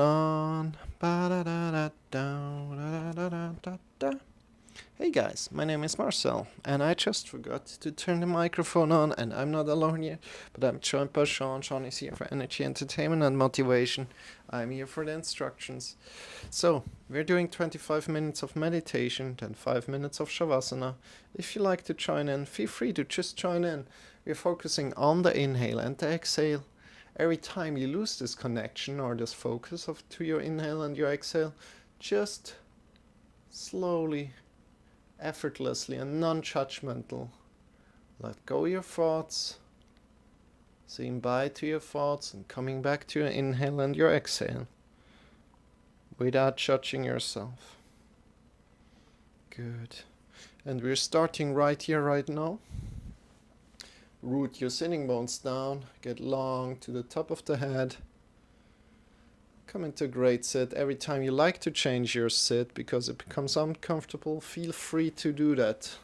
On. Ba-da-da-da-da-da-da-da-da. Hey guys, my name is Marcel, and I just forgot to turn the microphone on, and I'm not alone here, but I'm joined by Shawn. Shawn is here for energy, entertainment, and motivation. I'm here for the instructions. So, we're doing 25 minutes of meditation, then 5 minutes of Shavasana. If you like to join in, feel free to just join in. We're focusing on the inhale and the exhale. Every time you lose this connection or this focus to your inhale and your exhale, just slowly, effortlessly, and non-judgmental, let go your thoughts, saying bye to your thoughts and coming back to your inhale and your exhale without judging yourself. Good. And we're starting right here, right now. Root your sitting bones down, get long to the top of the head. Come into a great sit. Every time you like to change your sit because it becomes uncomfortable, feel free to do that.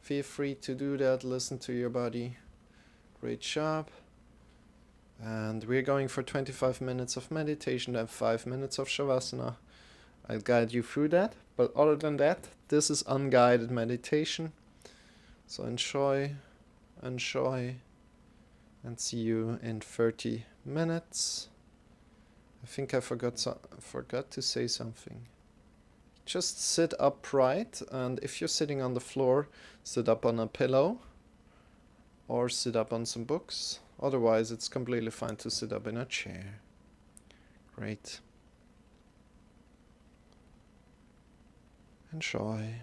Feel free to do that. Listen to your body. Great job. And we're going for 25 minutes of meditation and 5 minutes of Shavasana. I'll guide you through that. But other than that, this is unguided meditation. So enjoy, and see you in 30 minutes. I think I forgot to say something. Just sit upright, and if you're sitting on the floor, sit up on a pillow or sit up on some books. Otherwise, it's completely fine to sit up in a chair. Great. Enjoy.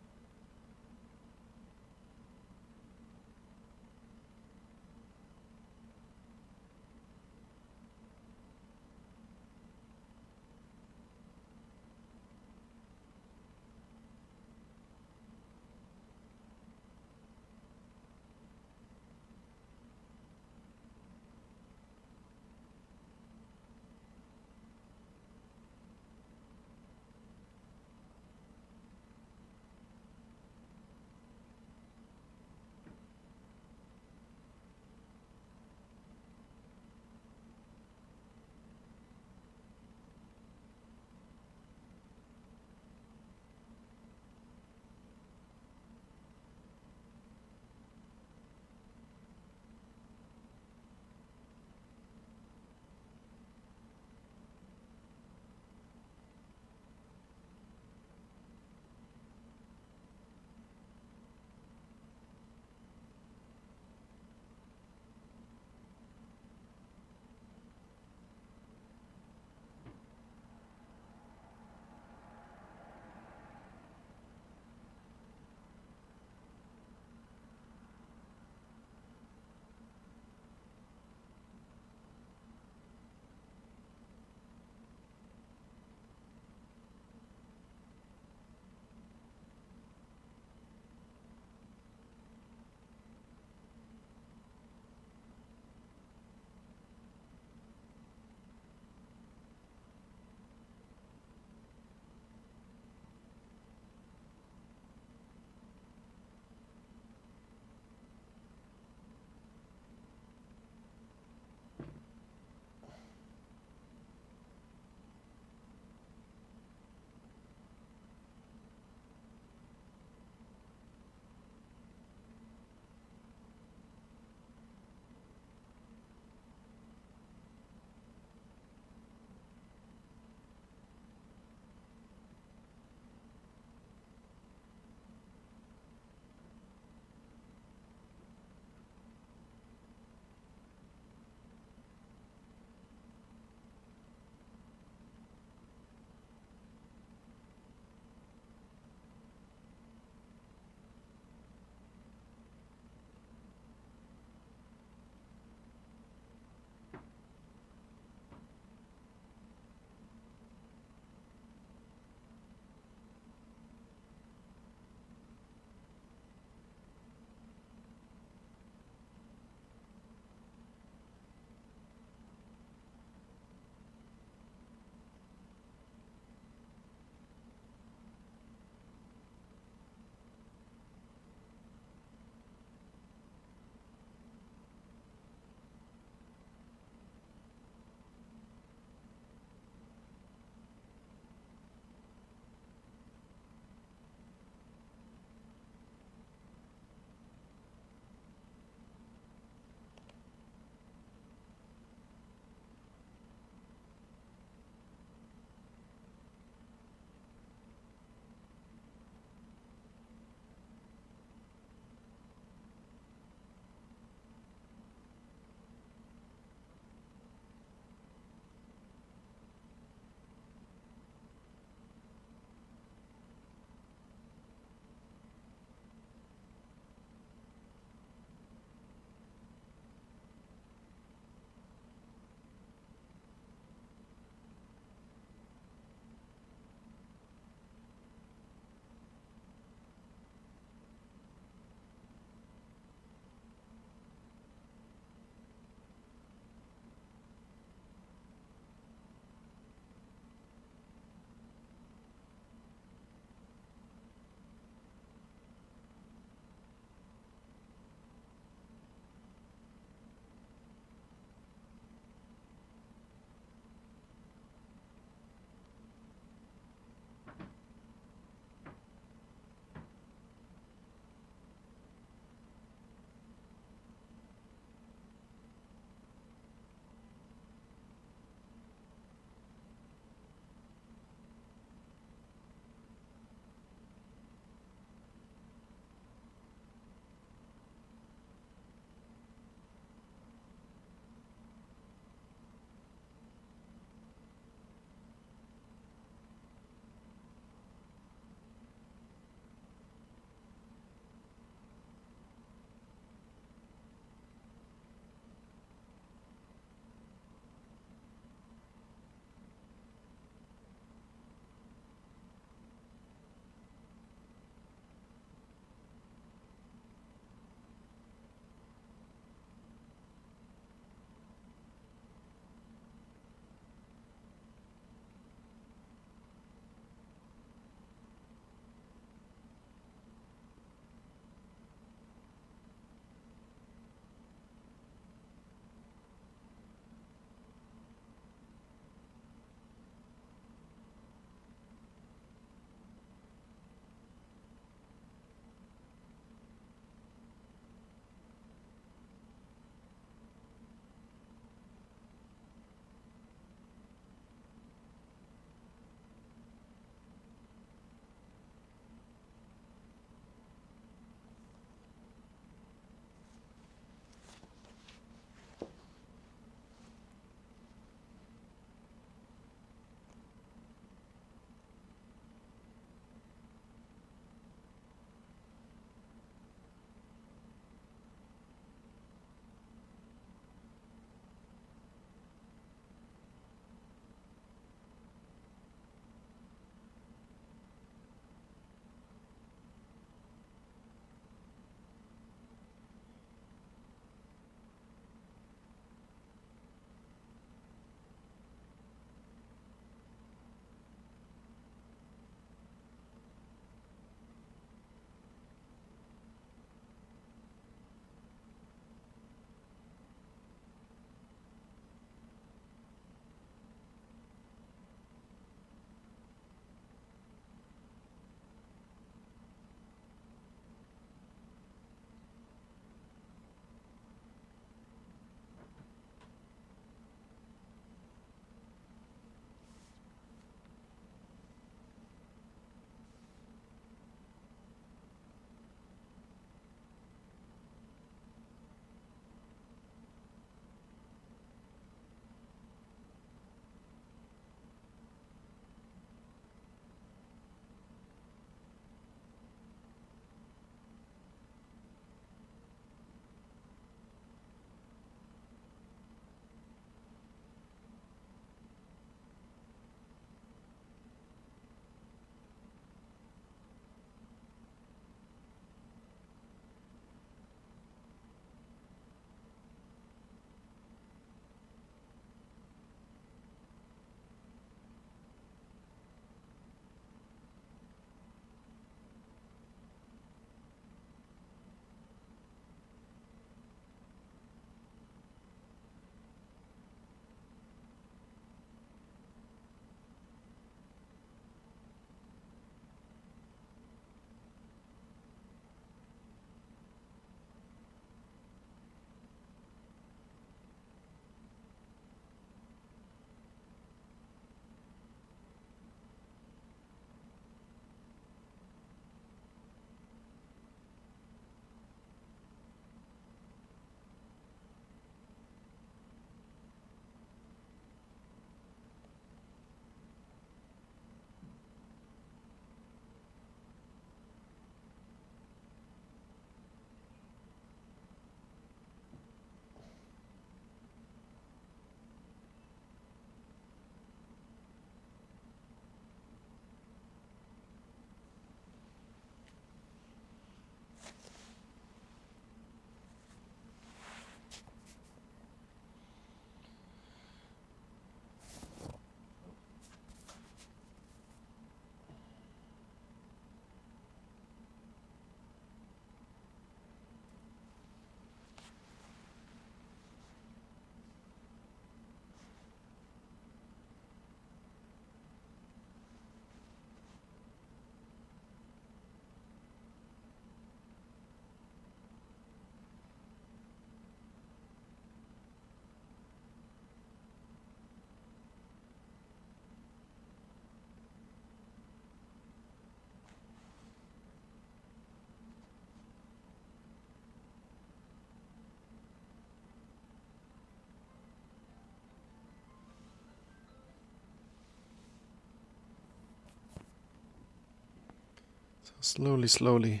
Slowly, slowly.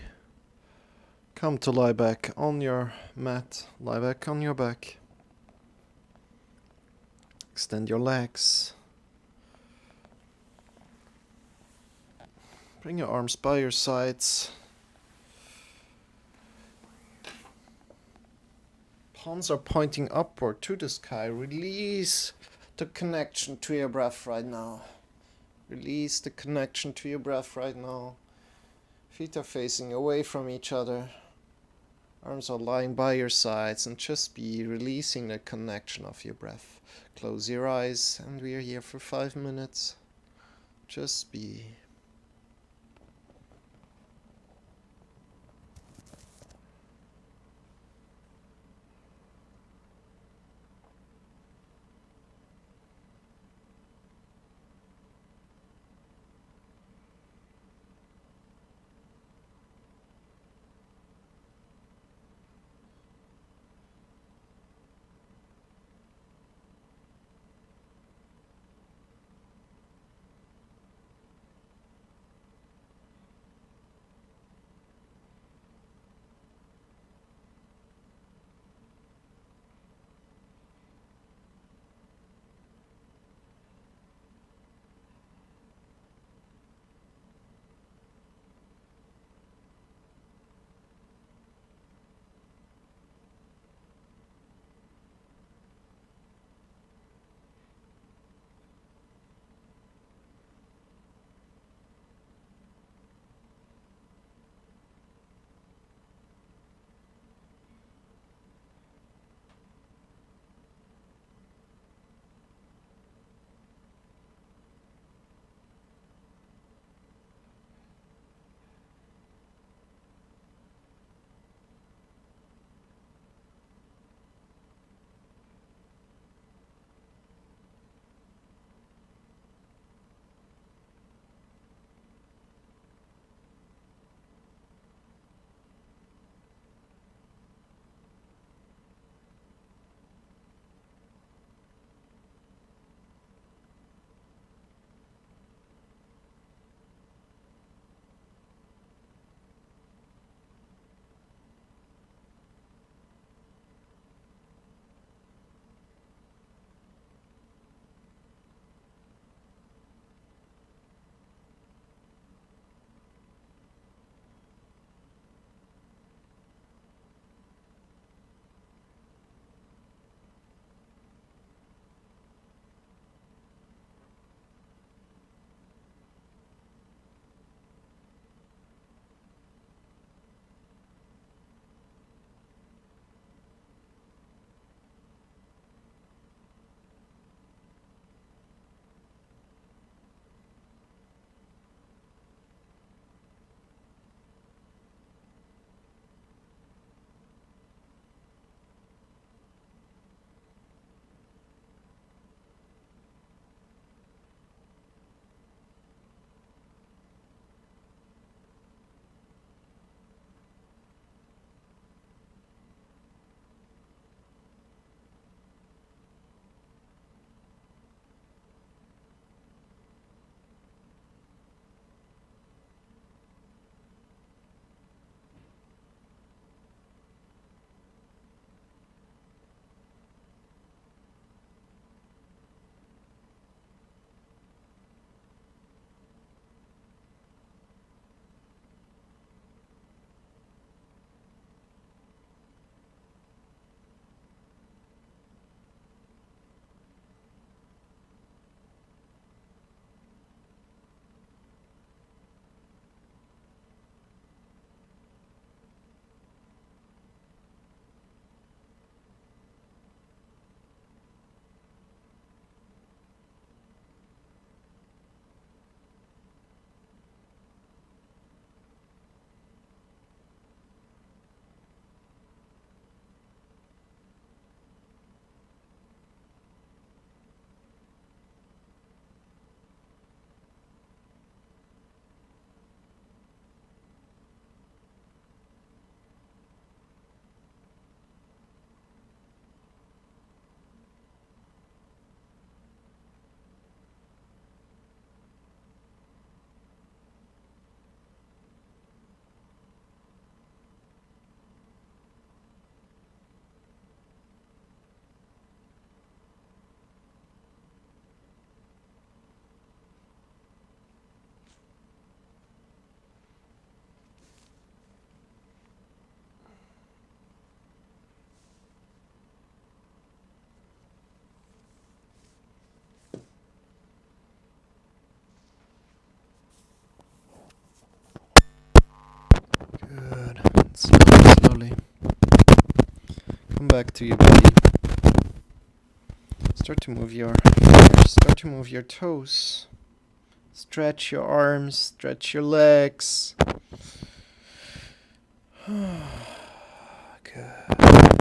Come to lie back on your mat. Lie back on your back. Extend your legs. Bring your arms by your sides. Palms are pointing upward to the sky. Release the connection to your breath right now. Release the connection to your breath right now. Feet are facing away from each other. Arms are lying by your sides, and just be releasing the connection of your breath. Close your eyes, and we are here for 5 minutes. Just be. back to your body. Start to move your fingers, start to move your toes. Stretch your arms, stretch your legs. Good.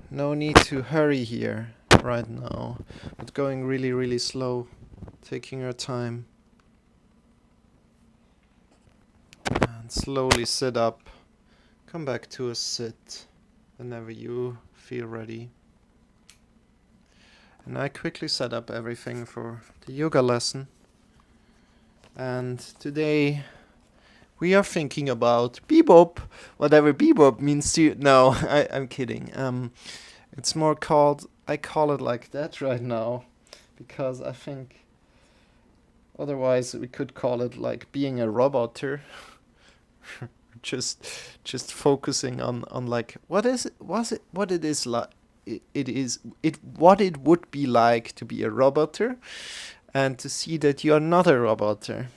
No need to hurry here right now, but going really, really slow, taking your time. And slowly sit up. Come back to a sit whenever you feel ready. And I quickly set up everything for the yoga lesson. And today we are thinking about Beeboop, whatever Beeboop means to you. No, I'm kidding. It's more called, I call it like that right now, because I think otherwise we could call it like being a roboter. just focusing on like what it would be like to be a roboter, and to see that you are not a roboter.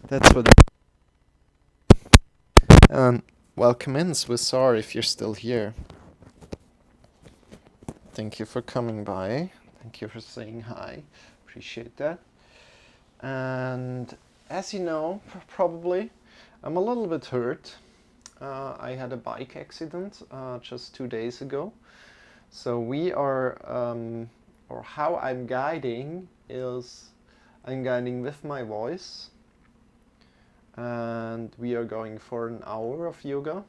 That's what. Welcome in, Swissar, if you're still here. Thank you for coming by. Thank you for saying hi. Appreciate that. And as you know, probably, I'm a little bit hurt. I had a bike accident just 2 days ago. So we are, or how I'm guiding is, I'm guiding with my voice. And we are going for an hour of yoga.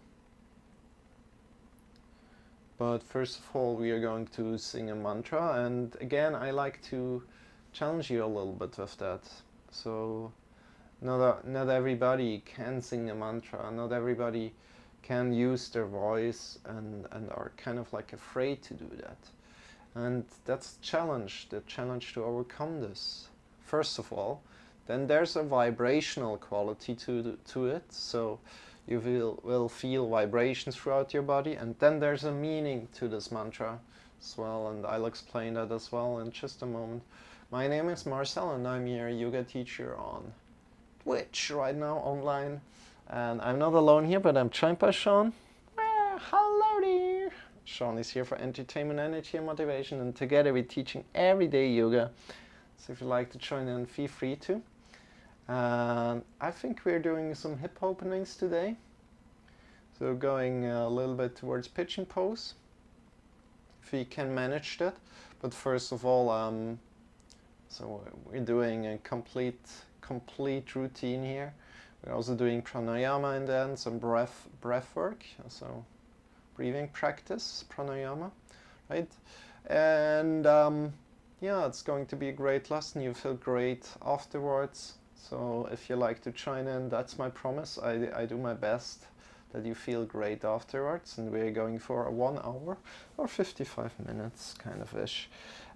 But first of all, we are going to sing a mantra. And again, I like to challenge you a little bit with that. So not everybody can sing a mantra. Not everybody can use their voice and are kind of like afraid to do that. And that's the challenge to overcome this, first of all. Then there's a vibrational quality to it, so you will feel vibrations throughout your body, and then there's a meaning to this mantra as well, and I'll explain that as well in just a moment. My name is Marcel, and I'm your yoga teacher on Twitch right now, online. And I'm not alone here, but I'm joined by Shawn. Hello there! Shawn is here for entertainment, energy, and motivation, and together we're teaching everyday yoga. So if you'd like to join in, feel free to. I think we're doing some hip openings today. So going a little bit towards pigeon pose, if we can manage that. But first of all, so we're doing a complete routine here. We're also doing pranayama and then some breath work, so breathing practice, pranayama, right? And yeah, it's going to be a great lesson. You feel great afterwards. So if you like to join in, that's my promise. I do my best that you feel great afterwards. And we're going for a 1 hour or 55 minutes kind of ish.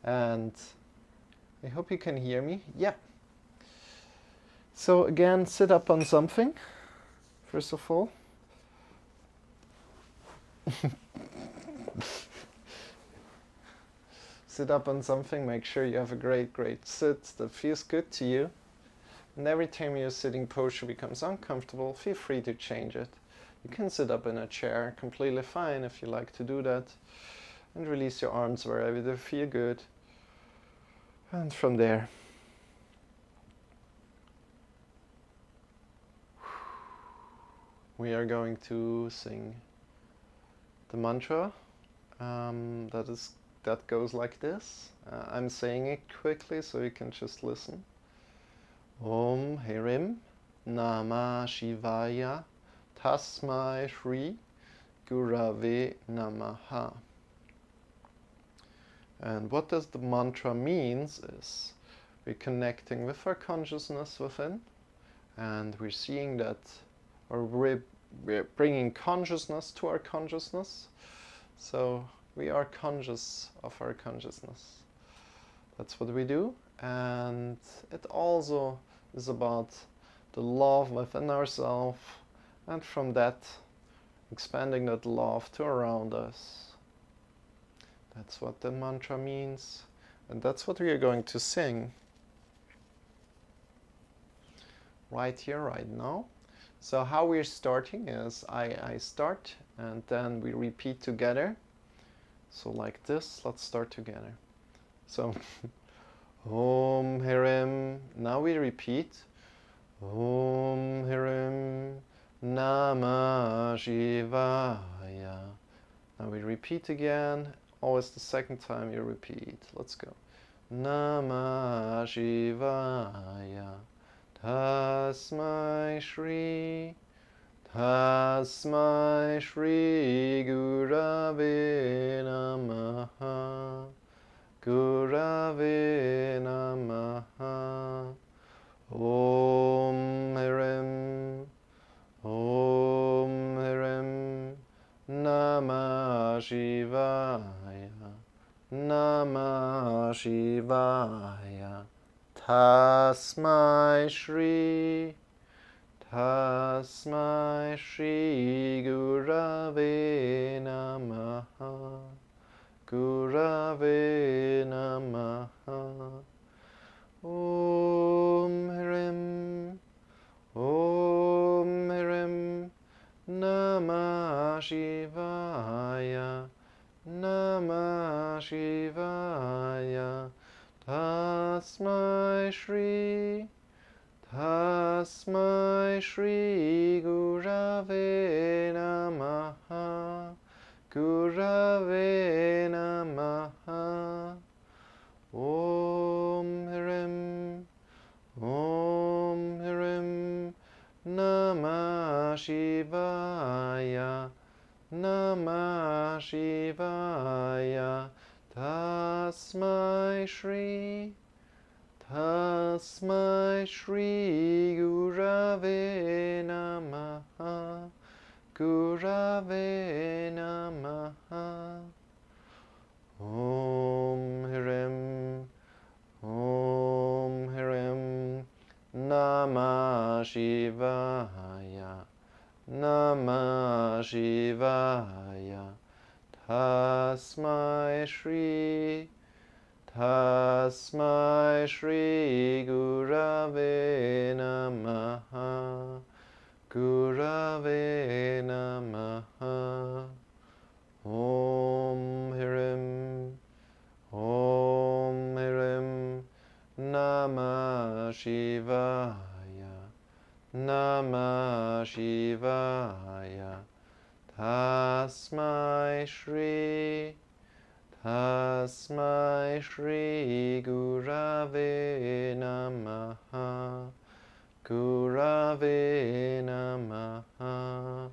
And I hope you can hear me. Yeah. So again, sit up on something, first of all. Sit up on something, make sure you have a great sit that feels good to you. And every time your sitting posture becomes uncomfortable, feel free to change it. You can sit up in a chair, completely fine if you like to do that. And release your arms wherever they feel good. And from there, we are going to sing the mantra that goes like this. I'm saying it quickly so you can just listen. Om Hirim Namah Shivaya Tasmai Shri Gurave Namaha. And what does the mantra means is we're connecting with our consciousness within, and we're seeing that, or we're bringing consciousness to our consciousness. So we are conscious of our consciousness. That's what we do. And it also is about the love within ourselves, and from that, expanding that love to around us. That's what the mantra means. And that's what we are going to sing right here, right now. So how we're starting is I start and then we repeat together. So like this, let's start together. So Om Hirim. Now we repeat. Om Hirim Namah Shivaya. Now we repeat again. Always the second time you repeat. Let's go. Namah Shivaya. Tasmai Shri. Tasmai Shri Gurave Namaha. Gurave Namaha. Om Hirim. Om Hirim Namah Shivaya. Namah Shivaya. Tasmai Shri. Tasmai Shri Gurave Namaha. Gurave Namaha. Om Hirim. Om Hirim Namah Shivaya. Namah Shivaya. Tasmai Shri. Tasmai Shri Gurave Namaha. Gurave Namaha. Om Hirim. Om Hirim Namah Shivaya. Namah Shivaya. Tasmai Shri. Tasmai Shri Gurave Namaha. Gurave Namaha. Om Hirim. Om Hirim Namah Shivaya. Namah Shivaya. Tasmai Shri. Tasmai Shri Gurave Namaha. Gurave Namaha. Om Hirim. Om Hirim Namah Shivaya. Namah Shivaya. Tasmai Shri. Tasmai Shri Gurave Namaha. Gurave Namaha.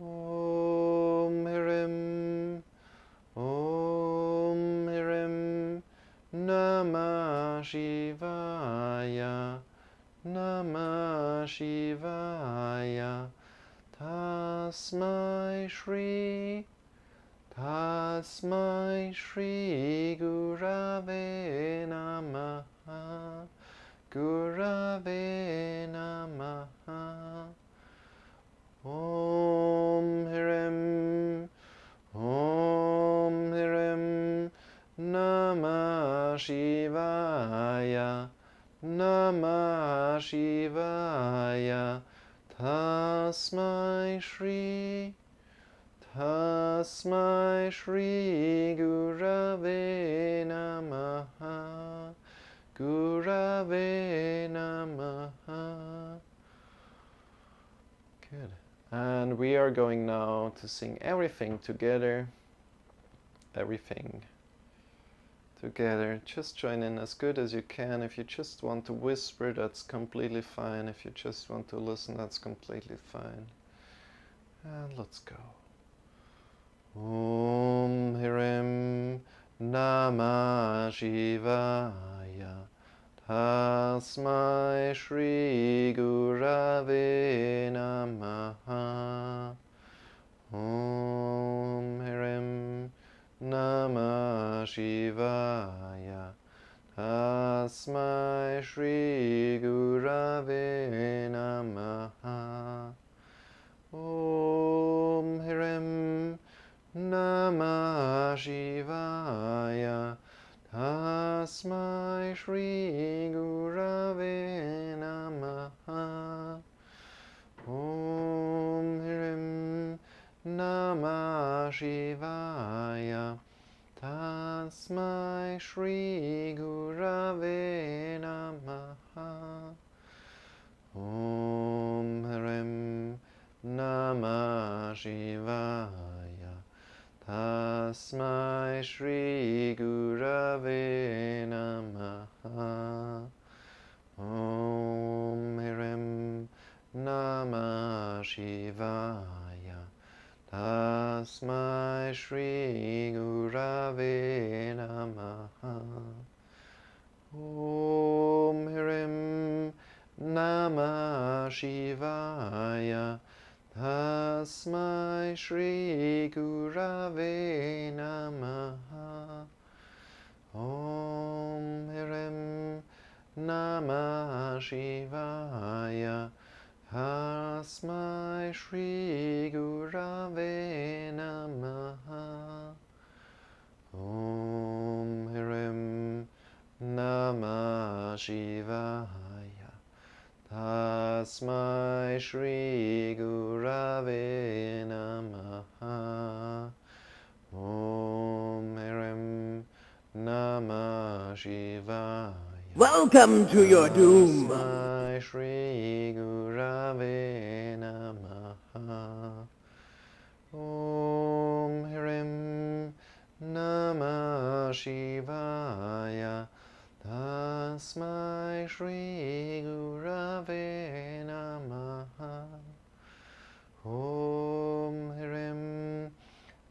Om Hirim. Om Hirim Namah Shivaya. Namah Shivaya. Tasmai Shri. Tasmai Shri Gurave Namaha. Gurave Namaha. Om Hirim. Om Hirim Namah Shivaya. Namah Shivaya. Tasmai Shri. Tasmai Shri Gurave Namaha. Gurave Namaha. Good. And we are going now to sing everything together. Everything together. Just join in as good as you can. If you just want to whisper, that's completely fine. If you just want to listen, that's completely fine. And let's go. Om Hirim Namah Shivaya. Tasmai Shri Gurave Namaha. Om Hirim Namah Shivaya. Tasmai Shri Gurave Namaha. Om Hirim Namah Shivaya. Tasmai Shri Gurave Namaha. Shivaya. Tasmai Shri Gurave Namaha. Om Hrem Namah Shivaya. Tasmai Shri Gurave Namaha. Om Hrem Namah Shivaya. Tasmai Shri Gurave Namaha. Om Hrem Namah Shivaya. Tasmai Shri Gurave Namaha. Om Hrem Namah Shivaya. Tasmai Shri Gurave Namaha. Om Hrem Namah Shivaya. Tasmai Shri Gurave Namaha. Om Hrem Namah Shivaya. Welcome to your doom. Tasmai Shri Gurave Namaha. Om Hrem Namah Shivaya. Tasmai Shri Gurave Namaha. Om Hrem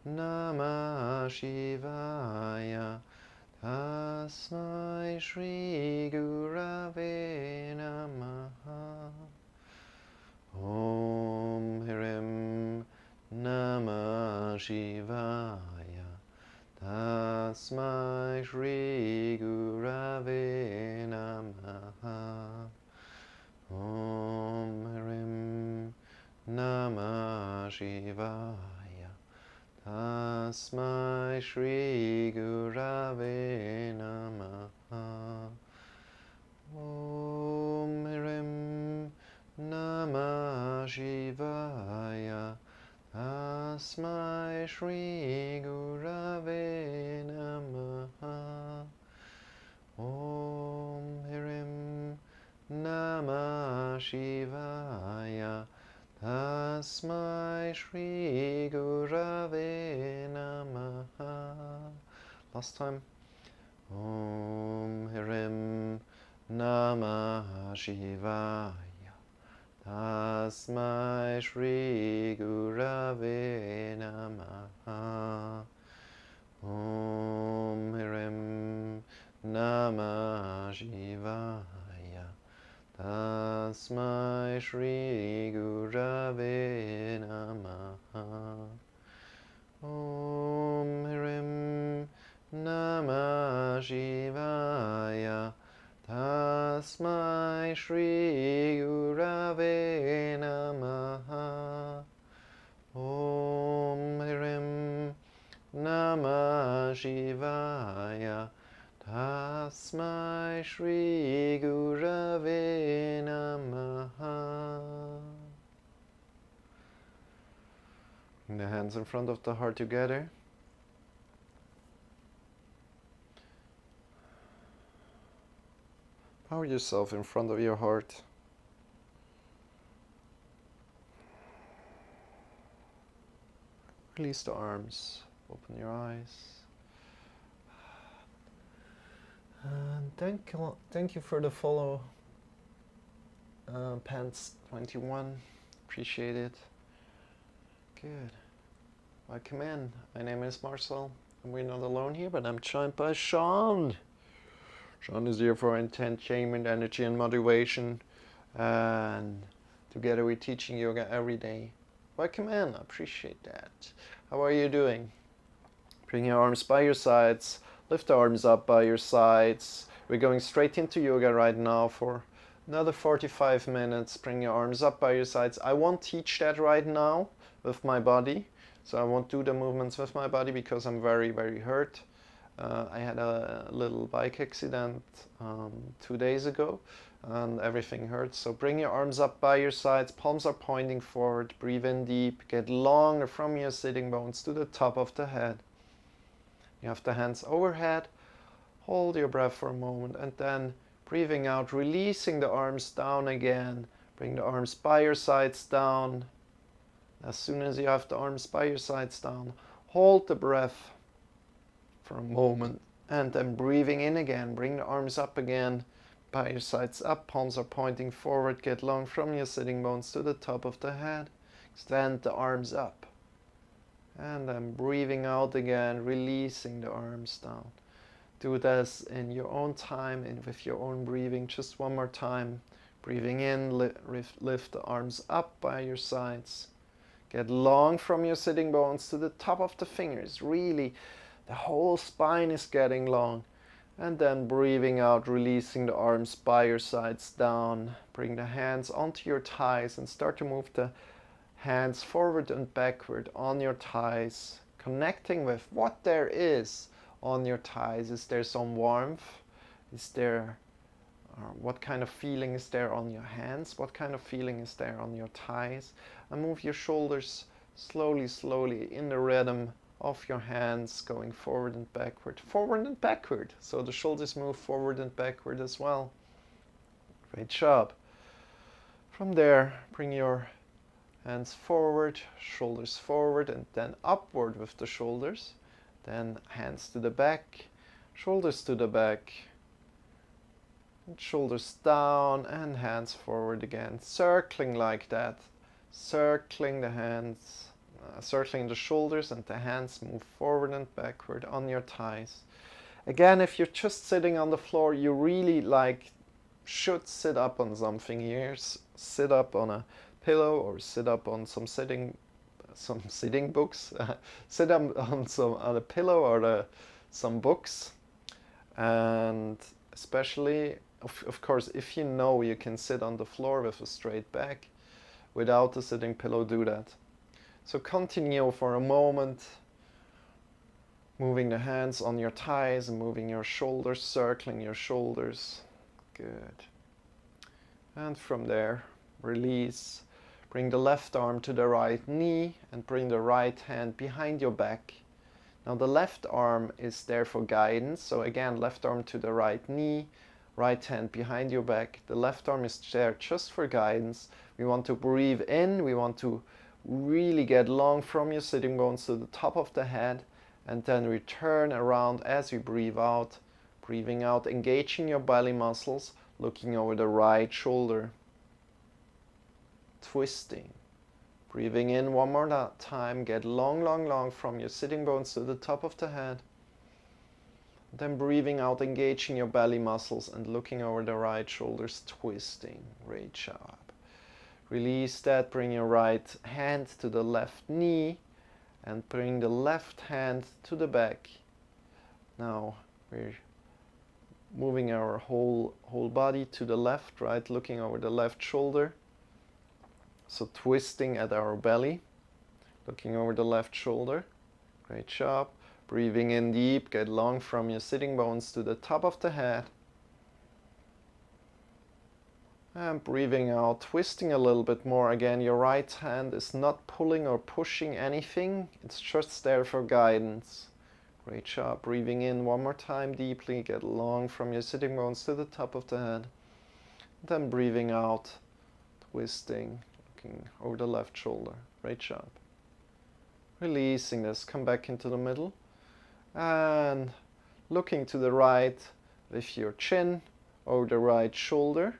Namah Shivaya. Tasmai Shri Gurave Namaha. Om Hrem Namah Shivaya. Tasmai Shri Gurave Namaha. Om Hrem Namah Shivaya. Tasmai Shri Gurave Namaha. Om Hrem Namah Shivaya. Tasmai Shri Gurave Namaha. Om Hrem Namah Shivaya. Tasmai Shri Gurave Namaha. Last time. Om Hrem Namah Shivaya. Tasmai Shri Gurave Namaha. Om Hrem Namah Shivaya. Tasmai Shri Gurave Namaha. Om Hrem Namah Shivaya. Tasmai Shri Gurave Namaha. Om Hrem Namah Shivaya. Tasmai Shri Gurave Namaha. Bring the hands in front of the heart together. Power yourself in front of your heart. Release the arms. Open your eyes. And thank you for the follow, Pants 21. Appreciate it. Good. Welcome in. My name is Marcel, and we're not alone here, but I'm joined by Shawn. Shawn is here for entertainment, energy, and motivation, and together we're teaching yoga every day. Welcome in. I appreciate that. How are you doing? Bring your arms by your sides. Lift the arms up by your sides. We're going straight into yoga right now for another 45 minutes. Bring your arms up by your sides. I won't teach that right now with my body. So I won't do the movements with my body because I'm very, very hurt. I had a little bike accident 2 days ago and everything hurts. So bring your arms up by your sides, palms are pointing forward, breathe in deep, get longer from your sitting bones to the top of the head. You have the hands overhead, hold your breath for a moment and then breathing out, releasing the arms down again. Bring the arms by your sides down. As soon as you have the arms by your sides down, hold the breath for a moment and then breathing in again. Bring the arms up again, by your sides up, palms are pointing forward, get long from your sitting bones to the top of the head. Extend the arms up. And then breathing out again, releasing the arms down. Do this in your own time and with your own breathing. Just one more time. Breathing in, lift the arms up by your sides. Get long from your sitting bones to the top of the fingers. Really, the whole spine is getting long. And then breathing out, releasing the arms by your sides down. Bring the hands onto your thighs and start to move the hands forward and backward on your thighs. Connecting with what there is on your thighs. Is there some warmth? Is there, what kind of feeling is there on your hands? What kind of feeling is there on your thighs? And move your shoulders slowly, slowly in the rhythm of your hands, going forward and backward. Forward and backward. So the shoulders move forward and backward as well. Great job. From there, bring your hands forward, shoulders forward, and then upward with the shoulders. Then hands to the back, shoulders to the back, and shoulders down, and hands forward again. Circling like that. Circling the hands, circling the shoulders, and the hands move forward and backward on your thighs. Again, if you're just sitting on the floor, you really should sit up on something here. Sit up on a pillow or sit up on some sitting books. Sit up on a pillow or some books. And especially, of course, if you know you can sit on the floor with a straight back without a sitting pillow, do that. So continue for a moment, moving the hands on your thighs and moving your shoulders, circling your shoulders. Good. And from there, release. Bring the left arm to the right knee and bring the right hand behind your back. Now the left arm is there for guidance. So again, left arm to the right knee, right hand behind your back. The left arm is there just for guidance. We want to breathe in. We want to really get long from your sitting bones to the top of the head and then return around as you breathe out. Breathing out, engaging your belly muscles, looking over the right shoulder. Twisting. Breathing in one more time, get long, long, long from your sitting bones to the top of the head. Then breathing out, engaging your belly muscles and looking over the right shoulders, twisting. Great job. Release that, bring your right hand to the left knee and bring the left hand to the back. Now we're moving our whole body to the left, right, looking over the left shoulder. So twisting at our belly, looking over the left shoulder. Great job. Breathing in deep, get long from your sitting bones to the top of the head. And breathing out, twisting a little bit more. Again, your right hand is not pulling or pushing anything. It's just there for guidance. Great job. Breathing in one more time deeply, get long from your sitting bones to the top of the head. Then breathing out, twisting. Over the left shoulder. Great job. Releasing this, come back into the middle and looking to the right with your chin over the right shoulder.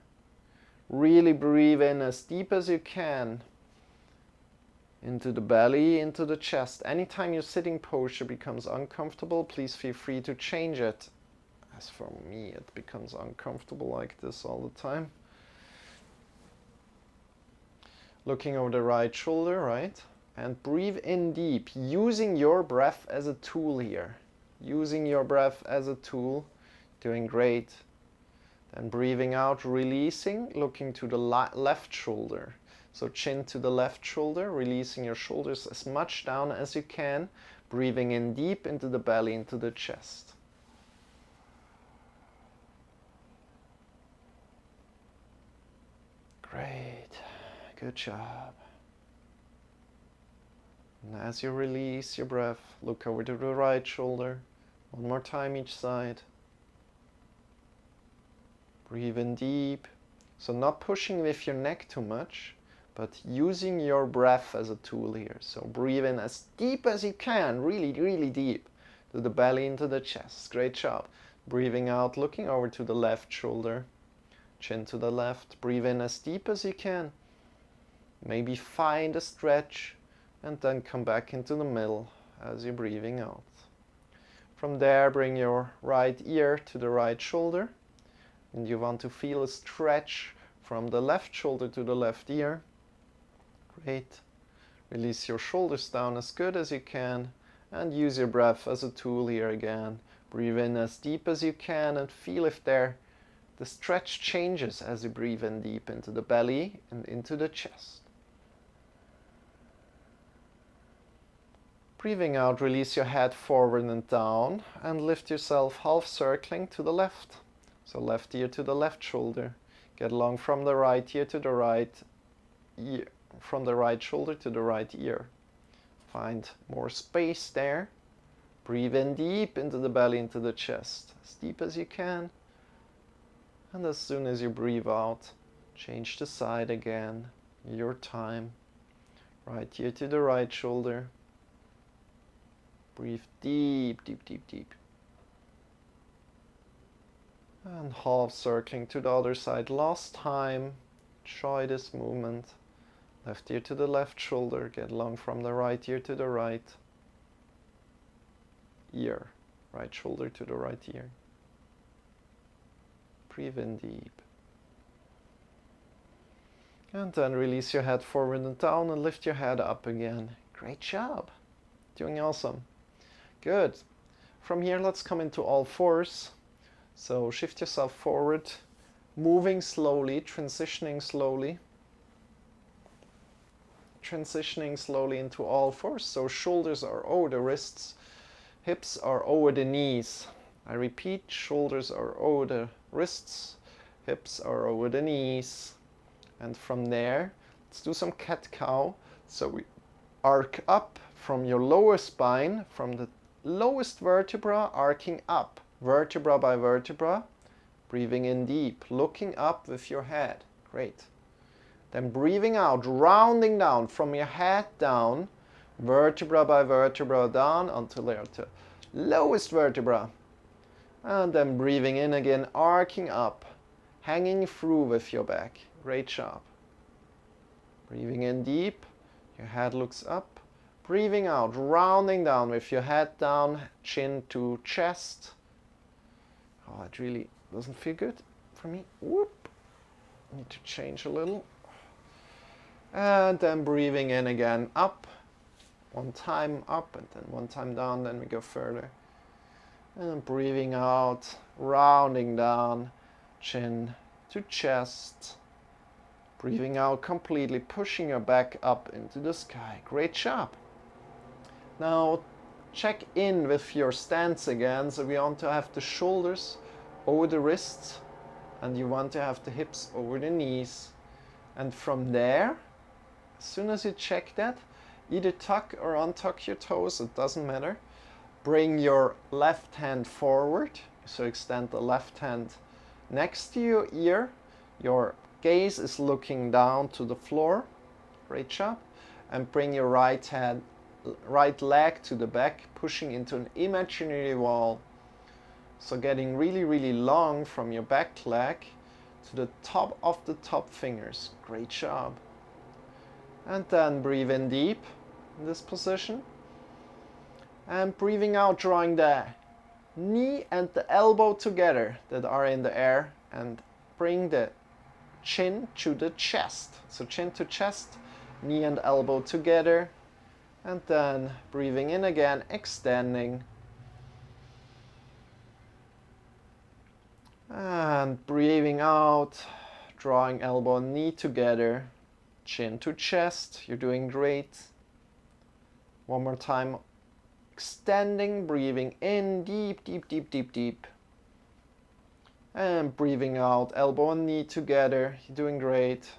Really breathe in as deep as you can into the belly, into the chest. Anytime your sitting posture becomes uncomfortable, please feel free to change it. As for me, it becomes uncomfortable like this all the time. Looking over the right shoulder, right? And breathe in deep, using your breath as a tool here. Using your breath as a tool, doing great. Then breathing out, releasing, looking to the left shoulder. So chin to the left shoulder, releasing your shoulders as much down as you can. Breathing in deep into the belly, into the chest. Great. Good job. And as you release your breath, look over to the right shoulder. One more time each side. Breathe in deep. So not pushing with your neck too much, but using your breath as a tool here. So breathe in as deep as you can, really, really deep, to the belly, into the chest. Great job. Breathing out, looking over to the left shoulder, chin to the left. Breathe in as deep as you can. Maybe find a stretch, and then come back into the middle as you're breathing out. From there, bring your right ear to the right shoulder, and you want to feel a stretch from the left shoulder to the left ear. Great. Release your shoulders down as good as you can, and use your breath as a tool here again. Breathe in as deep as you can and feel if the stretch changes as you breathe in deep into the belly and into the chest. Breathing out, release your head forward and down, and lift yourself half circling to the left. So left ear to the left shoulder. Get along from the right ear to the right ear, from the right shoulder to the right ear. Find more space there. Breathe in deep into the belly, into the chest, as deep as you can. And as soon as you breathe out, change the side again, your time. Right ear to the right shoulder. Breathe deep, deep, deep, deep. And half circling to the other side. Last time. Enjoy this movement. Left ear to the left shoulder. Get along from the right ear to the right ear. Right shoulder to the right ear. Breathe in deep. And then release your head forward and down and lift your head up again. Great job. Doing awesome. Good. From here, let's come into all fours. So shift yourself forward, moving slowly, transitioning slowly into all fours. So shoulders are over the wrists, hips are over the knees. I repeat, shoulders are over the wrists, hips are over the knees. And from there, let's do some cat-cow. So we arc up from your lower spine, from the lowest vertebra, arcing up, vertebra by vertebra, breathing in deep, looking up with your head. Great. Then breathing out, rounding down from your head down, vertebra by vertebra down until they're at the lowest vertebra. And then breathing in again, arcing up, hanging through with your back. Great job. Breathing in deep, your head looks up. Breathing out, rounding down with your head down, chin to chest. Oh, it really doesn't feel good for me. Whoop. Need to change a little. And then breathing in again, up. One time up and then one time down, then we go further. And breathing out, rounding down, chin to chest. Breathing out completely, pushing your back up into the sky. Great job. Now check in with your stance again. So we want to have the shoulders over the wrists and you want to have the hips over the knees. And from there, as soon as you check that, either tuck or untuck your toes, it doesn't matter. Bring your left hand forward. So extend the left hand next to your ear. Your gaze is looking down to the floor. Great job. And bring your right leg to the back, pushing into an imaginary wall. So getting really, really long from your back leg to the top of the top fingers. Great job. And then breathe in deep in this position. And breathing out, drawing the knee and the elbow together that are in the air, and bring the chin to the chest. So chin to chest, knee and elbow together. And then breathing in again, extending. And breathing out, drawing elbow and knee together, chin to chest. You're doing great. One more time. Extending, breathing in, deep, deep, deep, deep, deep. And breathing out, elbow and knee together. You're doing great.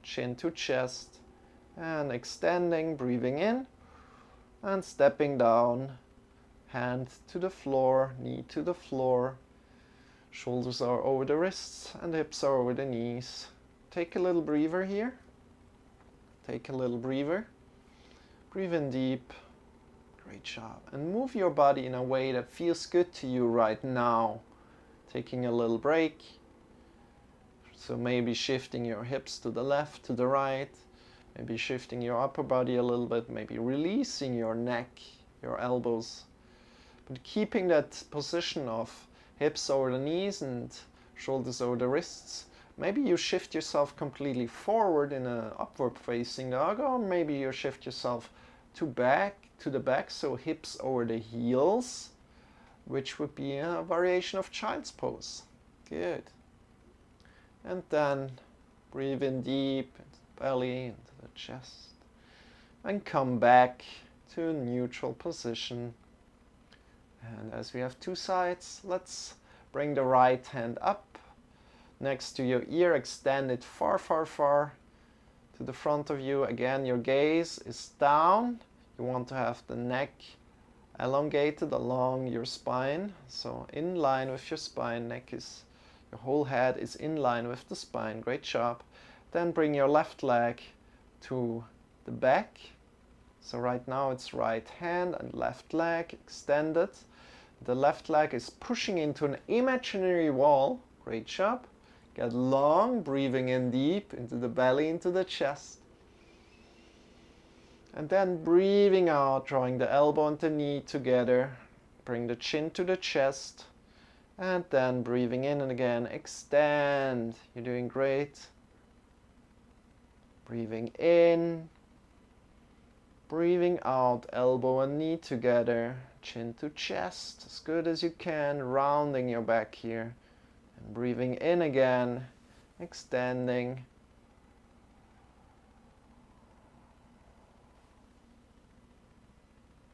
chin to chest, and extending, breathing in, and stepping down, hand to the floor, knee to the floor, shoulders are over the wrists and hips are over the knees. Take a little breather here. Take a little breather. Breathe in deep. Great job. And move your body in a way that feels good to you right now. Taking a little break. So maybe shifting your hips to the left, to the right. Maybe shifting your upper body a little bit. Maybe releasing your neck, your elbows. But keeping that position of hips over the knees and shoulders over the wrists. Maybe you shift yourself completely forward in an upward facing dog, or maybe you shift yourself to the back, so hips over the heels, which would be a variation of child's pose. Good. And then breathe in deep into the belly, into the chest, and come back to a neutral position. And as we have two sides, let's bring the right hand up next to your ear, extend it far, far, far to the front of you. Again, your gaze is down. You want to have the neck elongated along your spine, so in line with your spine. Your whole head is in line with the spine. Great job. Then bring your left leg to the back. So right now it's right hand and left leg extended. The left leg is pushing into an imaginary wall. Great job. Get long, breathing in deep into the belly, into the chest. And then breathing out, drawing the elbow and the knee together. Bring the chin to the chest. And then breathing in and again, extend. You're doing great. Breathing in. Breathing out, elbow and knee together. Chin to chest, as good as you can, rounding your back here. And breathing in again, extending.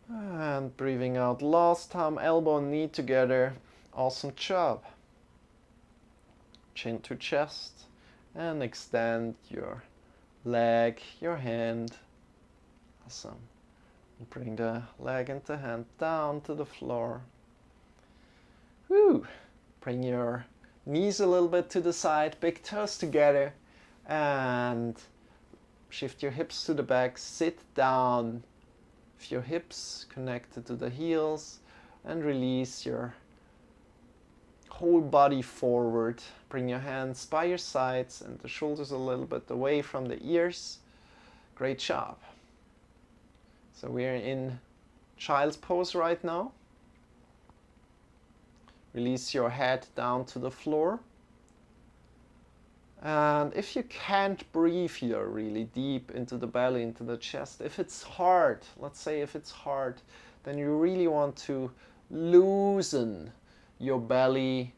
And breathing out last time, elbow and knee together. Awesome job. Chin to chest and extend your leg, your hand. Awesome. Bring the leg and the hand down to the floor. Woo! Bring your knees a little bit to the side, big toes together, and shift your hips to the back. Sit down with your hips connected to the heels and release your whole body forward. Bring your hands by your sides and the shoulders a little bit away from the ears. Great job. So we are in child's pose right now. Release your head down to the floor. And if you can't breathe here really deep into the belly, into the chest, if it's hard, let's say if it's hard, then you really want to loosen your belly,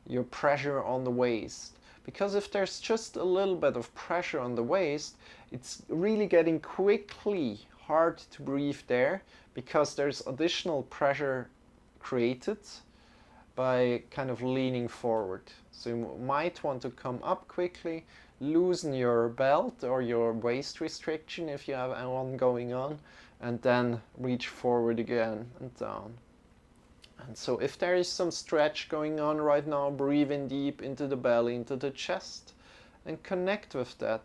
your pressure on the waist. Because if there's just a little bit of pressure on the waist, it's really getting quickly hard to breathe there, because there's additional pressure created by kind of leaning forward. So you might want to come up quickly, loosen your belt or your waist restriction if you have one going on, and then reach forward again and down. And so if there is some stretch going on right now, breathe in deep into the belly, into the chest, and connect with that.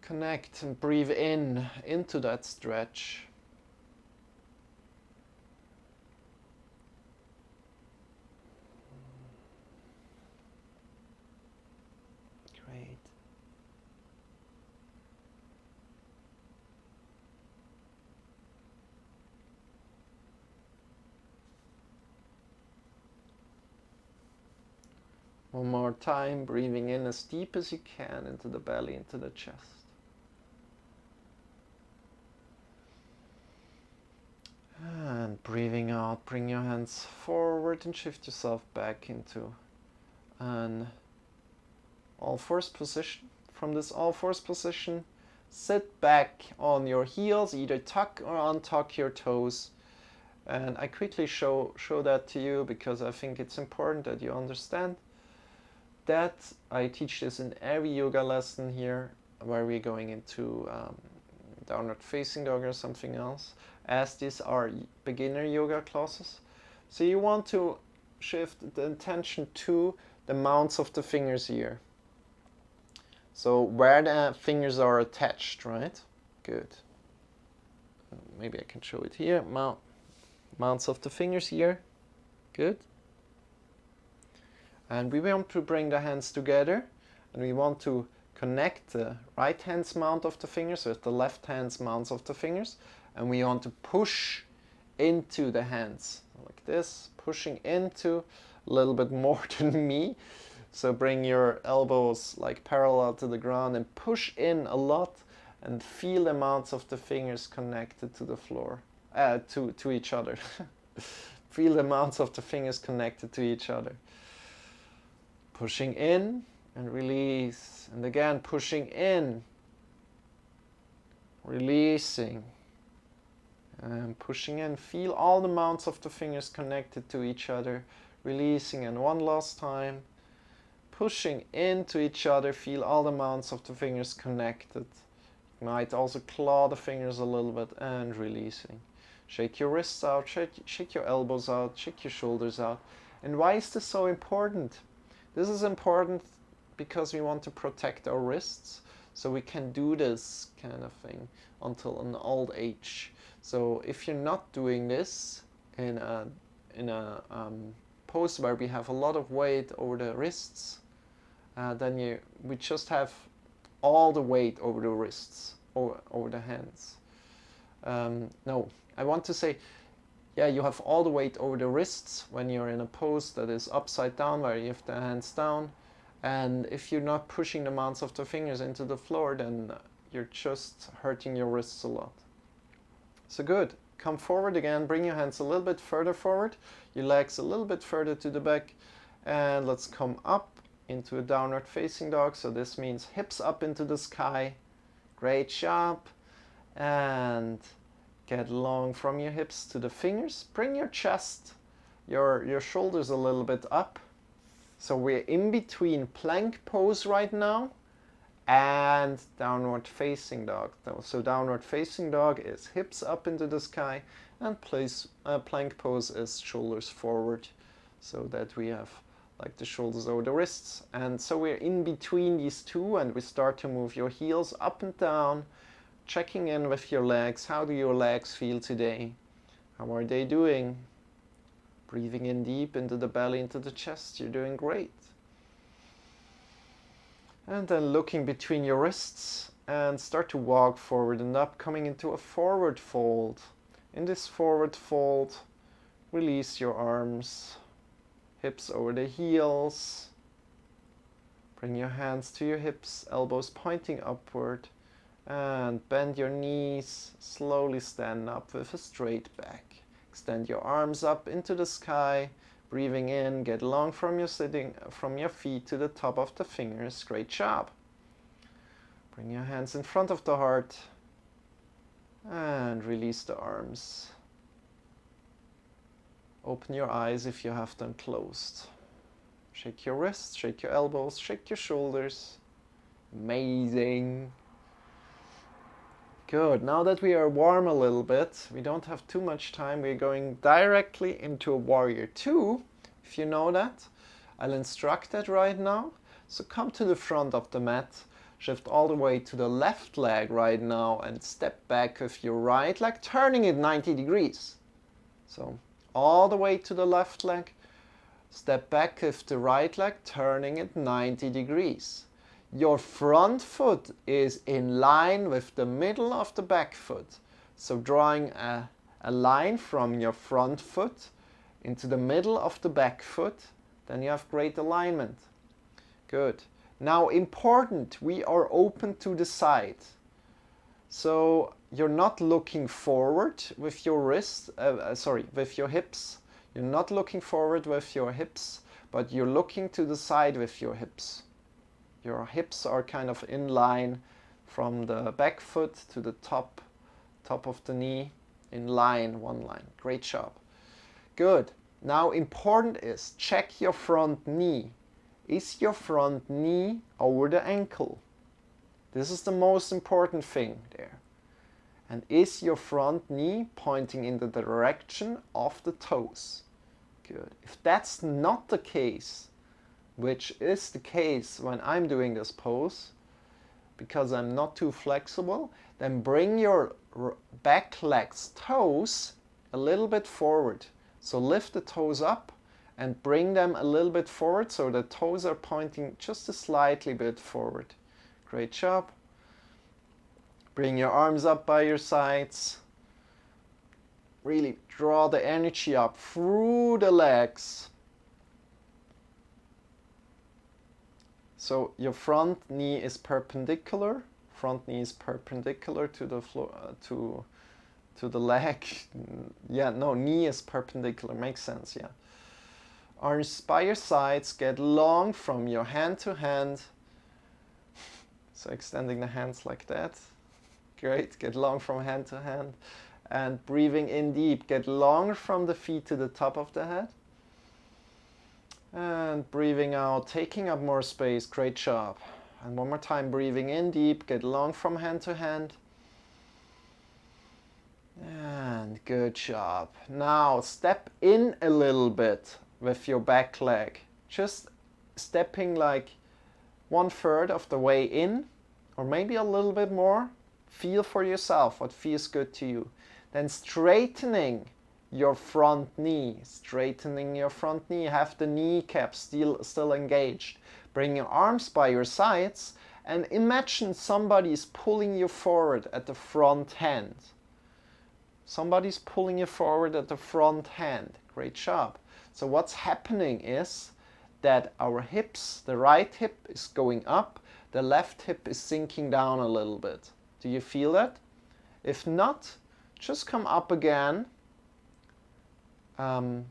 Connect and breathe in into that stretch. Great. One more time, breathing in as deep as you can into the belly, into the chest. And breathing out, bring your hands forward and shift yourself back into an all-fours position. From this all-fours position, sit back on your heels, either tuck or untuck your toes. And I quickly show that to you because I think it's important that you understand. that, I teach this in every yoga lesson here, where we're going into downward facing dog or something else, as these are beginner yoga classes. So you want to shift the intention to the mounts of the fingers here. So where the fingers are attached, right? Good. Maybe I can show it here. Mounts of the fingers here. Good. And we want to bring the hands together, and we want to connect the right hand's mount of the fingers with the left hand's mounts of the fingers, and we want to push into the hands like this, pushing into a little bit more than me. So bring your elbows like parallel to the ground and push in a lot, and feel the mounts of the fingers connected to the floor, to each other. Feel the mounts of the fingers connected to each other. Pushing in and release, and again pushing in, releasing, and pushing in. Feel all the mounts of the fingers connected to each other, releasing, and one last time, pushing into each other. Feel all the mounts of the fingers connected. You might also claw the fingers a little bit, and releasing. Shake your wrists out, shake your elbows out, shake your shoulders out. And why is this so important? This is important because we want to protect our wrists, so we can do this kind of thing until an old age. So if you're not doing this in a pose where we have a lot of weight over the wrists, then we just have all the weight over the wrists, over the hands. No, I want to say, yeah, you have all the weight over the wrists when you're in a pose that is upside down, where you have the hands down. And if you're not pushing the mounts of the fingers into the floor, then you're just hurting your wrists a lot. So good. Come forward again. Bring your hands a little bit further forward, your legs a little bit further to the back. And let's come up into a downward facing dog. So this means hips up into the sky. Great job. And get long from your hips to the fingers. Bring your chest, your shoulders a little bit up. So we're in between plank pose right now and downward facing dog. So downward facing dog is hips up into the sky, and plank pose is shoulders forward, so that we have like the shoulders over the wrists. And so we're in between these two, and we start to move your heels up and down, checking in with your legs. How do your legs feel today? How are they doing? Breathing in deep into the belly, into the chest. You're doing great. And then looking between your wrists, and start to walk forward and up, coming into a forward fold. In this forward fold, release your arms, hips over the heels. Bring your hands to your hips, elbows pointing upward. And bend your knees, slowly stand up with a straight back. Extend your arms up into the sky, breathing in, get long from your feet to the top of the fingers. Great job. Bring your hands in front of the heart and release the arms. Open your eyes if you have them closed. Shake your wrists, shake your elbows, shake your shoulders. Amazing. Good. Now that we are warm a little bit, we don't have too much time, we're going directly into a warrior 2, if you know that. I'll instruct that right now. So come to the front of the mat, shift all the way to the left leg right now, and step back with your right leg, turning it 90 degrees. So all the way to the left leg, step back with the right leg, turning it 90 degrees. Your front foot is in line with the middle of the back foot. So drawing a line from your front foot into the middle of the back foot, then you have great alignment. Good. Now important, we are open to the side. So you're not looking forward with your with your hips. You're not looking forward with your hips, but you're looking to the side with your hips. Your hips are kind of in line from the back foot to the top of the knee, in line, one line. Great job. Good. Now important is check your front knee. Is your front knee over the ankle? This is the most important thing there. And is your front knee pointing in the direction of the toes? Good. If that's not the case, which is the case when I'm doing this pose, because I'm not too flexible, then bring your back leg's toes a little bit forward. So lift the toes up and bring them a little bit forward so the toes are pointing just a slightly bit forward. Great job. Bring your arms up by your sides. Really draw the energy up through the legs. So your front knee is perpendicular. Front knee is perpendicular to the floor, to the leg. Yeah, no, knee is perpendicular. Makes sense, yeah. Arms by your sides. Get long from your hand to hand. So extending the hands like that. Great. Get long from hand to hand. And breathing in deep. Get long from the feet to the top of the head. And breathing out, taking up more space. Great job. And one more time, breathing in deep. Get long from hand to hand. And good job. Now step in a little bit with your back leg. Just stepping like 1/3 of the way in, or maybe a little bit more. Feel for yourself what feels good to you. Then straightening your front knee. Straightening your front knee. Have the kneecaps still engaged. Bring your arms by your sides and imagine somebody's pulling you forward at the front hand. Somebody's pulling you forward at the front hand. Great job. So what's happening is that our hips, the right hip is going up, the left hip is sinking down a little bit. Do you feel that? If not, just come up again and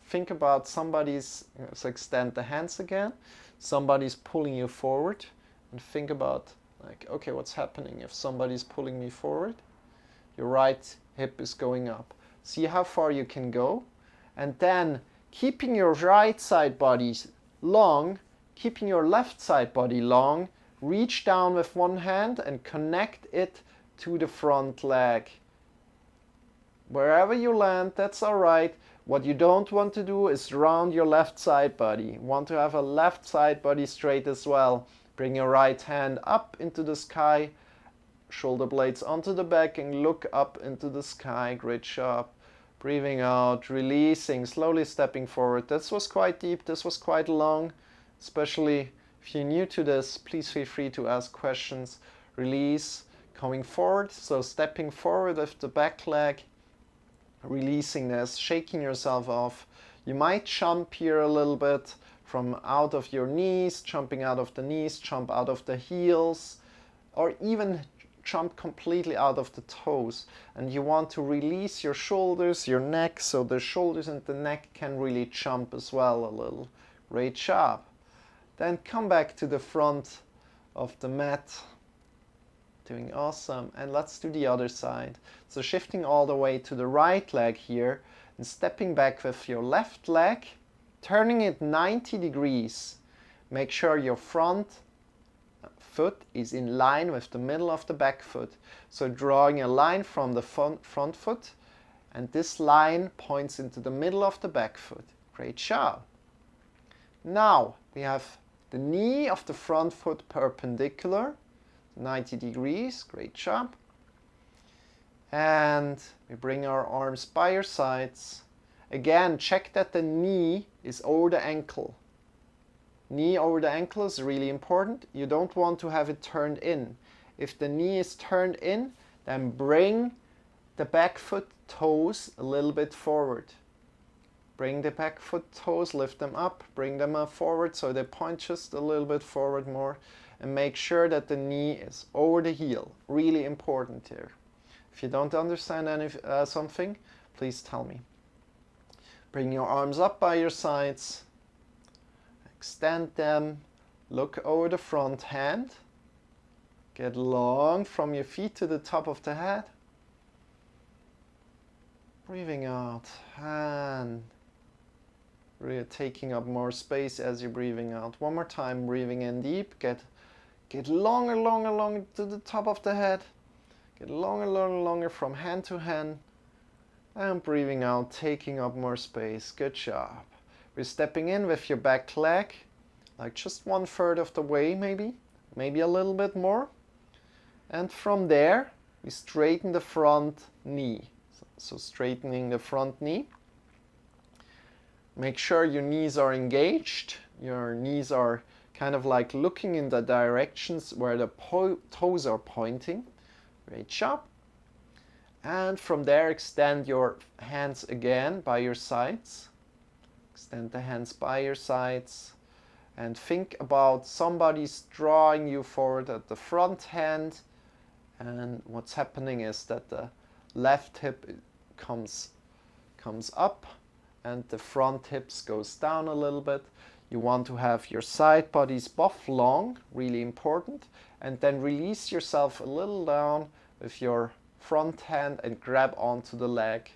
think about somebody's, so extend the hands again, somebody's pulling you forward, and think about like, okay, what's happening if somebody's pulling me forward? Your right hip is going up. See how far you can go, and then keeping your right side body long, keeping your left side body long, reach down with one hand and connect it to the front leg. Wherever you land, that's all right. What you don't want to do is round your left side body. You want to have a left side body straight as well. Bring your right hand up into the sky, shoulder blades onto the back, and look up into the sky. Great job. Breathing out, releasing, slowly stepping forward. This was quite deep, this was quite long. Especially if you're new to this, please feel free to ask questions. Release, coming forward, so stepping forward with the back leg. Releasing this, shaking yourself off. You might jump here a little bit from out of your knees, jumping out of the knees, jump out of the heels, or even jump completely out of the toes. And you want to release your shoulders, your neck, so the shoulders and the neck can really jump as well a little. Great job. Then come back to the front of the mat. Doing awesome. And let's do the other side. So shifting all the way to the right leg here and stepping back with your left leg, turning it 90 degrees. Make sure your front foot is in line with the middle of the back foot. So drawing a line from the front foot, and this line points into the middle of the back foot. Great job. Now we have the knee of the front foot perpendicular, 90 degrees, great job. And we bring our arms by your sides. Again, check that the knee is over the ankle. Knee over the ankle is really important. You don't want to have it turned in. If the knee is turned in, then bring the back foot toes a little bit forward. Bring the back foot toes, lift them up, bring them up forward so they point just a little bit forward more. And make sure that the knee is over the heel. Really important here. If you don't understand something, please tell me. Bring your arms up by your sides. Extend them. Look over the front hand. Get long from your feet to the top of the head. Breathing out. And Really taking up more space as you're breathing out. One more time, breathing in deep. Get longer, longer, longer to the top of the head. Get longer, longer, longer from hand to hand. And breathing out, taking up more space. Good job. We're stepping in with your back leg, like just 1/3 of the way maybe a little bit more. And from there, we straighten the front knee. So straightening the front knee. Make sure your knees are engaged. Your knees are kind of like looking in the directions where the toes are pointing. Great job. And from there, extend your hands again by your sides. Extend the hands by your sides. And think about somebody's drawing you forward at the front hand. And what's happening is that the left hip comes up and the front hips goes down a little bit. You want to have your side bodies both long, really important, and then release yourself a little down with your front hand and grab onto the leg.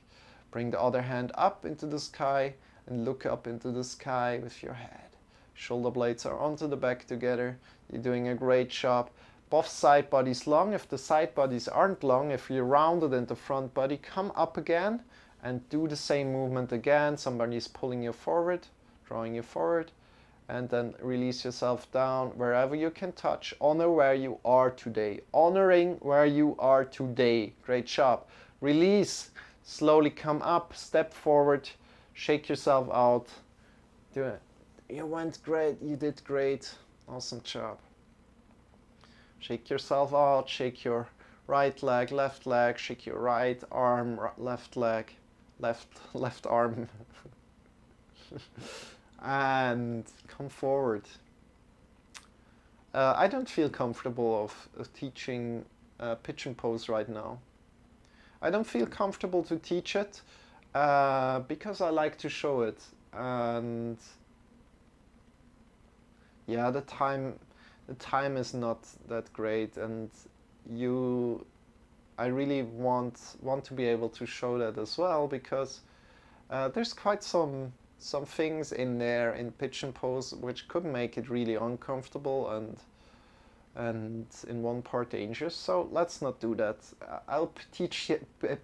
Bring the other hand up into the sky and look up into the sky with your head. Shoulder blades are onto the back together. You're doing a great job. Both side bodies long. If the side bodies aren't long, if you're rounded in the front body, come up again and do the same movement again. Somebody's pulling you forward, drawing you forward, and then release yourself down wherever you can touch. Honor where you are today. Honoring where you are today. Great job. Release. Slowly come up, step forward, shake yourself out. Do it. You went great. You did great. Awesome job. Shake yourself out. Shake your right leg, left leg. Shake your right arm, left leg, left arm. And come forward. I don't feel comfortable of teaching pigeon pose right now. I don't feel comfortable to teach it because I like to show it, and yeah, the time is not that great, and I really want to be able to show that as well, because there's quite some things in there in pigeon pose which could make it really uncomfortable and in one part dangerous. So let's not do that. I'll teach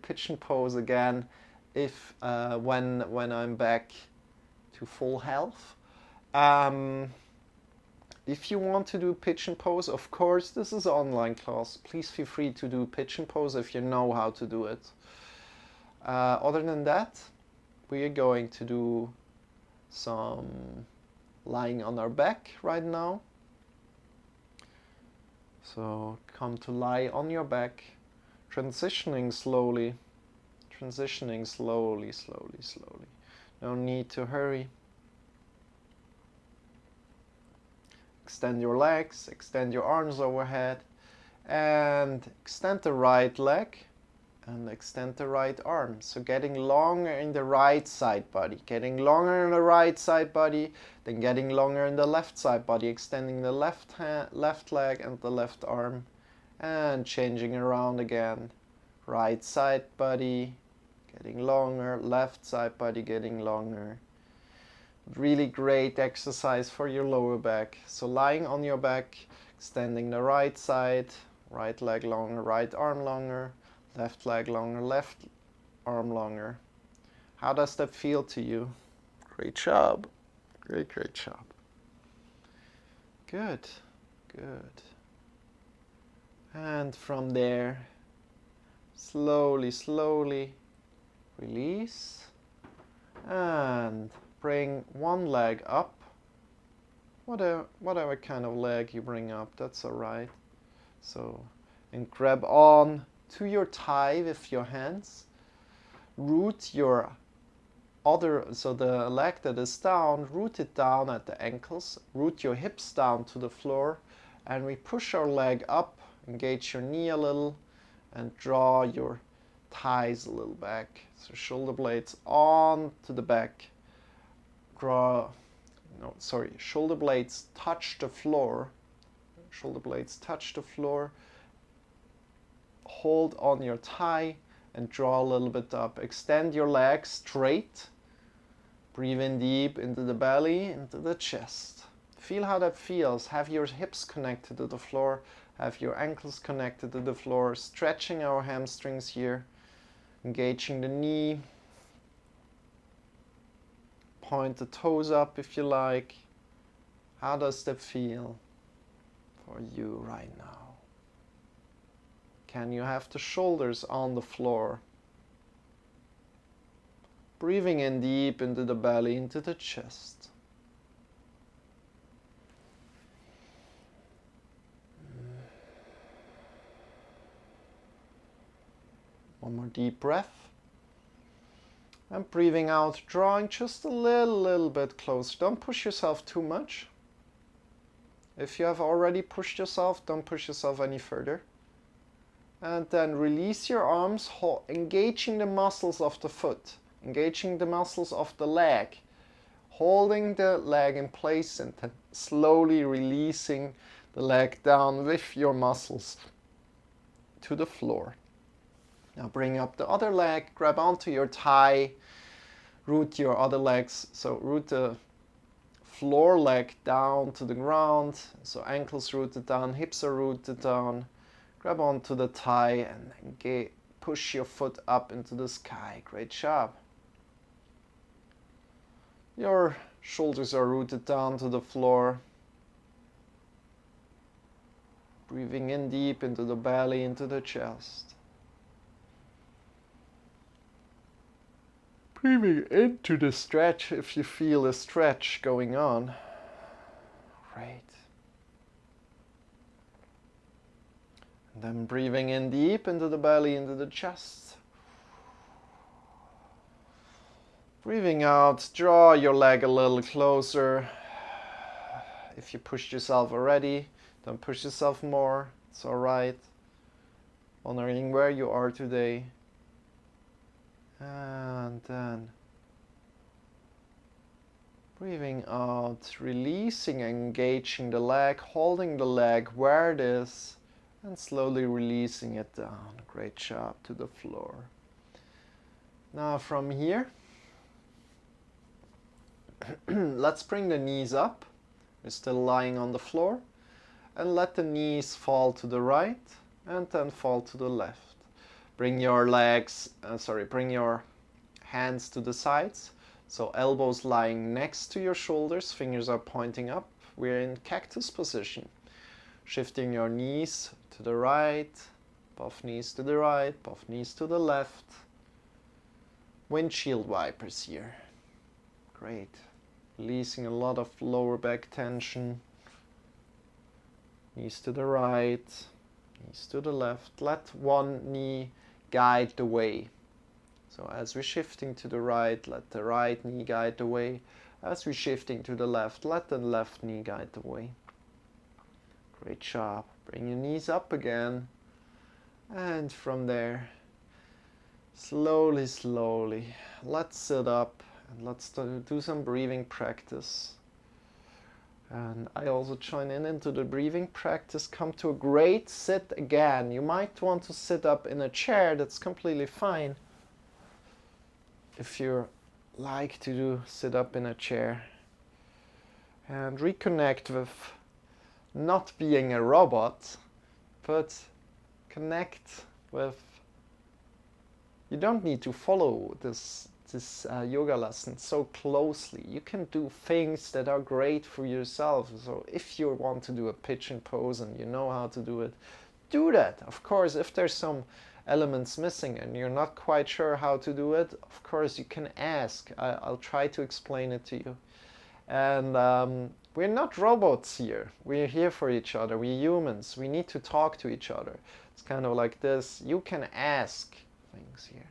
pigeon pose again if when I'm back to full health. If you want to do pigeon pose, of course, this is an online class. Please feel free to do pigeon pose if you know how to do it. Other than that, we are going to do some lying on our back right now. So come to lie on your back, transitioning slowly, slowly. No need to hurry. Extend your legs, extend your arms overhead, and extend the right leg and extend the right arm. So getting longer in the right side body, getting longer in the right side body, then getting longer in the left side body, extending the left leg and the left arm, and changing around again. Right side body getting longer, left side body getting longer. Really great exercise for your lower back. So lying on your back, extending the right side, right leg longer, right arm longer, left leg longer, left arm longer. How does that feel to you? Great job. Great job. Good. And from there, slowly release and bring one leg up. Whatever kind of leg you bring up, that's alright. So, and grab on to your thigh with your hands. Root your so the leg that is down, root it down at the ankles. Root your hips down to the floor. And we push our leg up, engage your knee a little, and draw your thighs a little back. So shoulder blades on to the back. Shoulder blades touch the floor. Shoulder blades touch the floor. Hold on your thigh and draw a little bit up. Extend your legs straight. Breathe in deep into the belly, into the chest. Feel how that feels. Have your hips connected to the floor. Have your ankles connected to the floor. Stretching our hamstrings here. Engaging the knee. Point the toes up if you like. How does that feel for you right now? Can you have the shoulders on the floor? Breathing in deep into the belly, into the chest. One more deep breath. And breathing out, drawing just a little bit closer. Don't push yourself too much. If you have already pushed yourself, don't push yourself any further. And then release your arms, engaging the muscles of the foot. Engaging the muscles of the leg, holding the leg in place and then slowly releasing the leg down with your muscles to the floor. Now bring up the other leg, grab onto your thigh, root your other legs, so root the floor leg down to the ground, so ankles rooted down, hips are rooted down, grab onto the thigh and push your foot up into the sky. Great job. Your shoulders are rooted down to the floor. Breathing in deep into the belly, into the chest. Breathing into the stretch if you feel a stretch going on. Great. And then breathing in deep into the belly, into the chest. Breathing out, draw your leg a little closer. If you pushed yourself already, don't push yourself more. It's all right. Honoring where you are today. And then breathing out, releasing, engaging the leg, holding the leg where it is, and slowly releasing it down. Great job, to the floor. Now from here, let's bring the knees up. We're still lying on the floor. And let the knees fall to the right and then fall to the left. Bring your bring your hands to the sides. So elbows lying next to your shoulders, fingers are pointing up. We're in cactus position. Shifting your knees to the right, both knees to the right, both knees to the left. Windshield wipers here. Great. Releasing a lot of lower back tension. Knees to the right, knees to the left. Let one knee guide the way. So as we're shifting to the right, let the right knee guide the way. As we're shifting to the left, let the left knee guide the way. Great job. Bring your knees up again. And from there, slowly, let's sit up and let's do some breathing practice. And I also join into the breathing practice. Come to a great sit again. You might want to sit up in a chair, that's completely fine. If you like to sit up in a chair. And reconnect with not being a robot, but connect with, you don't need to follow this yoga lesson so closely. You can do things that are great for yourself. So if you want to do a pigeon pose and you know how to do it, do that. Of course, if there's some elements missing and you're not quite sure how to do it, of course you can ask. I'll try to explain it to you. And we're not robots here. We're here for each other. We're humans. We need to talk to each other. It's kind of like this. You can ask things here.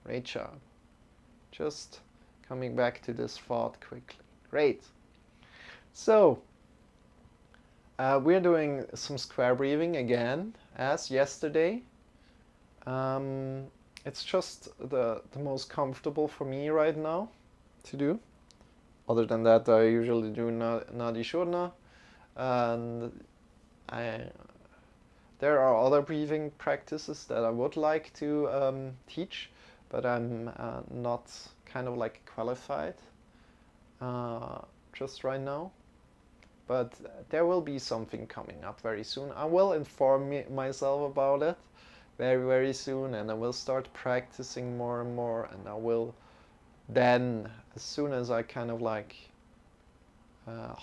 Great job. Just coming back to this thought quickly. Great. So, we're doing some square breathing again, as yesterday. It's just the most comfortable for me right now to do. Other than that, I usually do Nadi Shodhana. And there are other breathing practices that I would like to teach, but I'm not kind of like qualified just right now. But there will be something coming up very soon. I will inform myself about it very, very soon, and I will start practicing more and more, and I will then, as soon as I kind of like uh,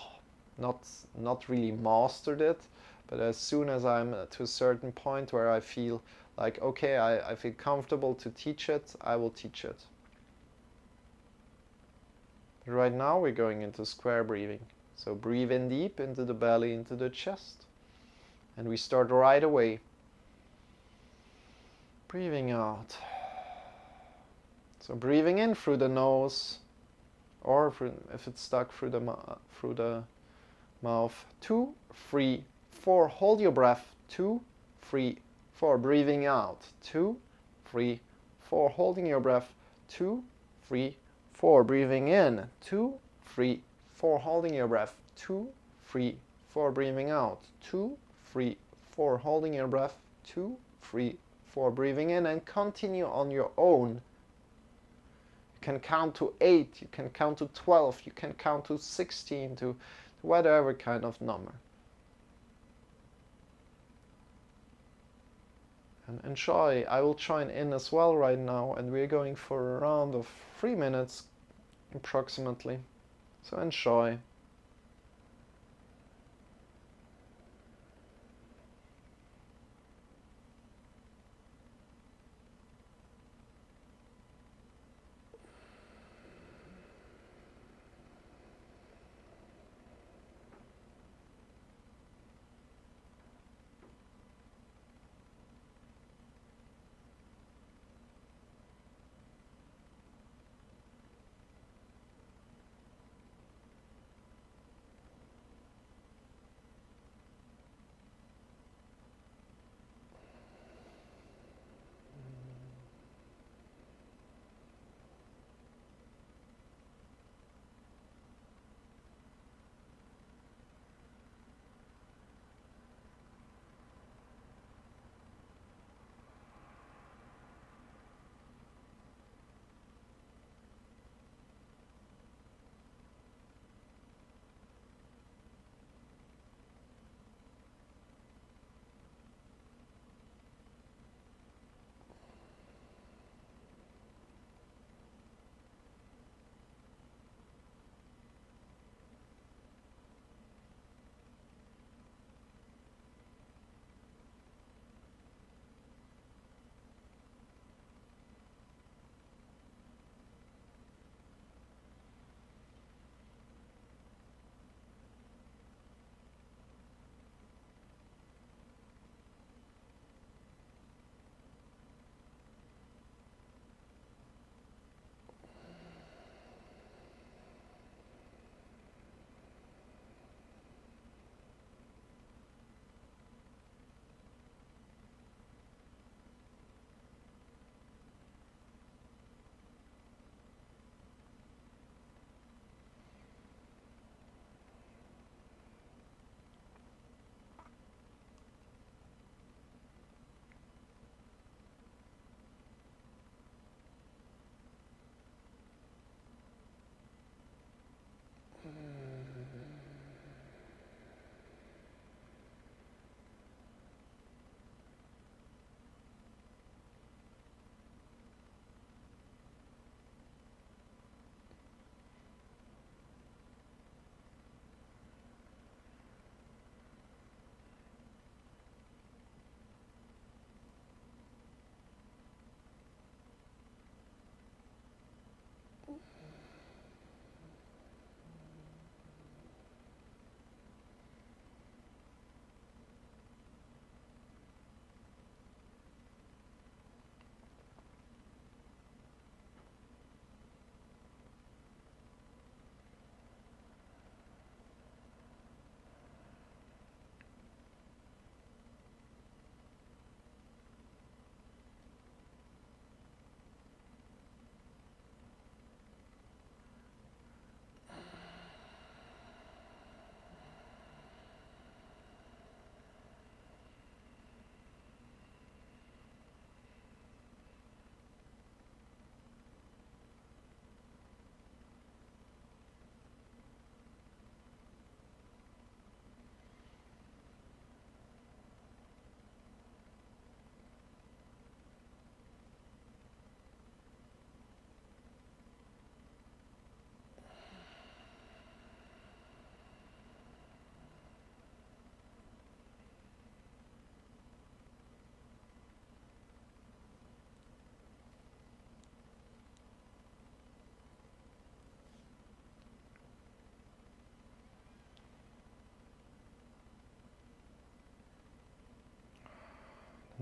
not really mastered it, but as soon as I'm to a certain point where I feel like, okay, I feel comfortable to teach it, I will teach it. But right now we're going into square breathing. So breathe in deep into the belly, into the chest. And we start right away. Breathing out. So breathing in through the nose, or if it's stuck through the mouth. 2, 3, 4. Hold your breath. 2, 3, 4. Breathing out. 2, 3, 4. Holding your breath. 2, 3, 4. Breathing in. 2, 3, 4. Holding your breath. 2, 3, 4. Breathing out. 2, 3, 4. Holding your breath. 2, 3, 4. Breathing in, and continue on your own. You can count to 8, you can count to 12, you can count to 16, to whatever kind of number. And enjoy. I will join in as well right now, and we're going for a round of 3 minutes approximately. So enjoy.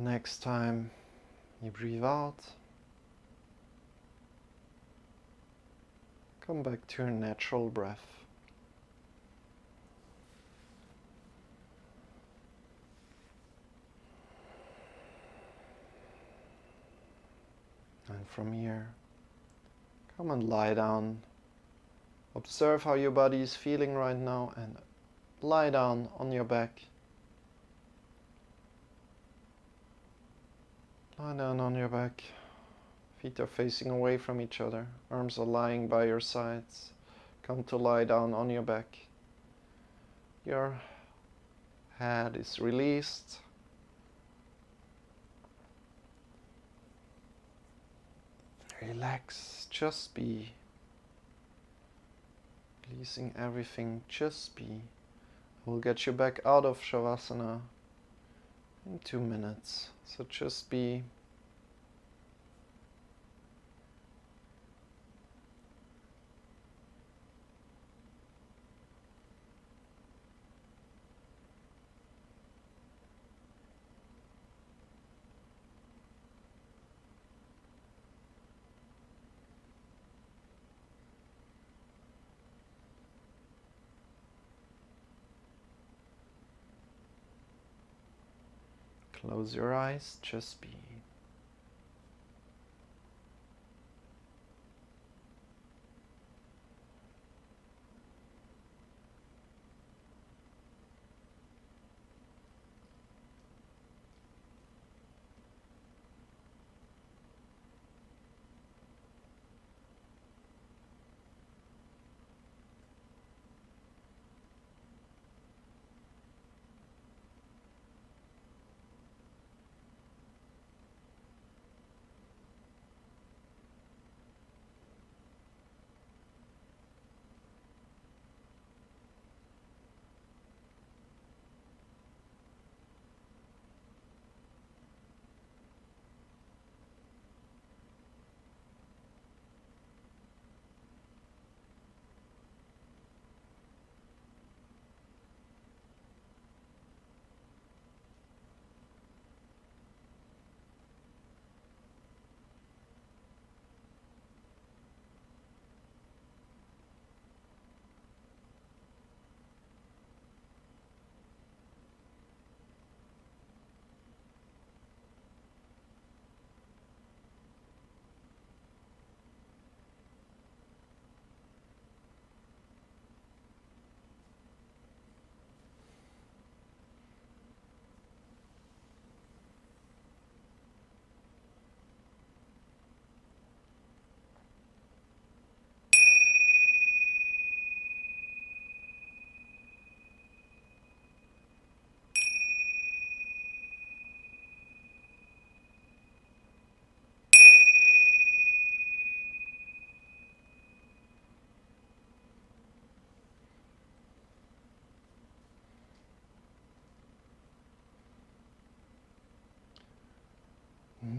Next time you breathe out, come back to your natural breath. And from here, come and lie down. Observe how your body is feeling right now and lie down on your back. Lie down on your back. Feet are facing away from each other. Arms are lying by your sides. Come to lie down on your back. Your head is released. Relax, just be. Releasing everything, just be. We'll get you back out of Shavasana in 2 minutes. So just be. Close your eyes, just be.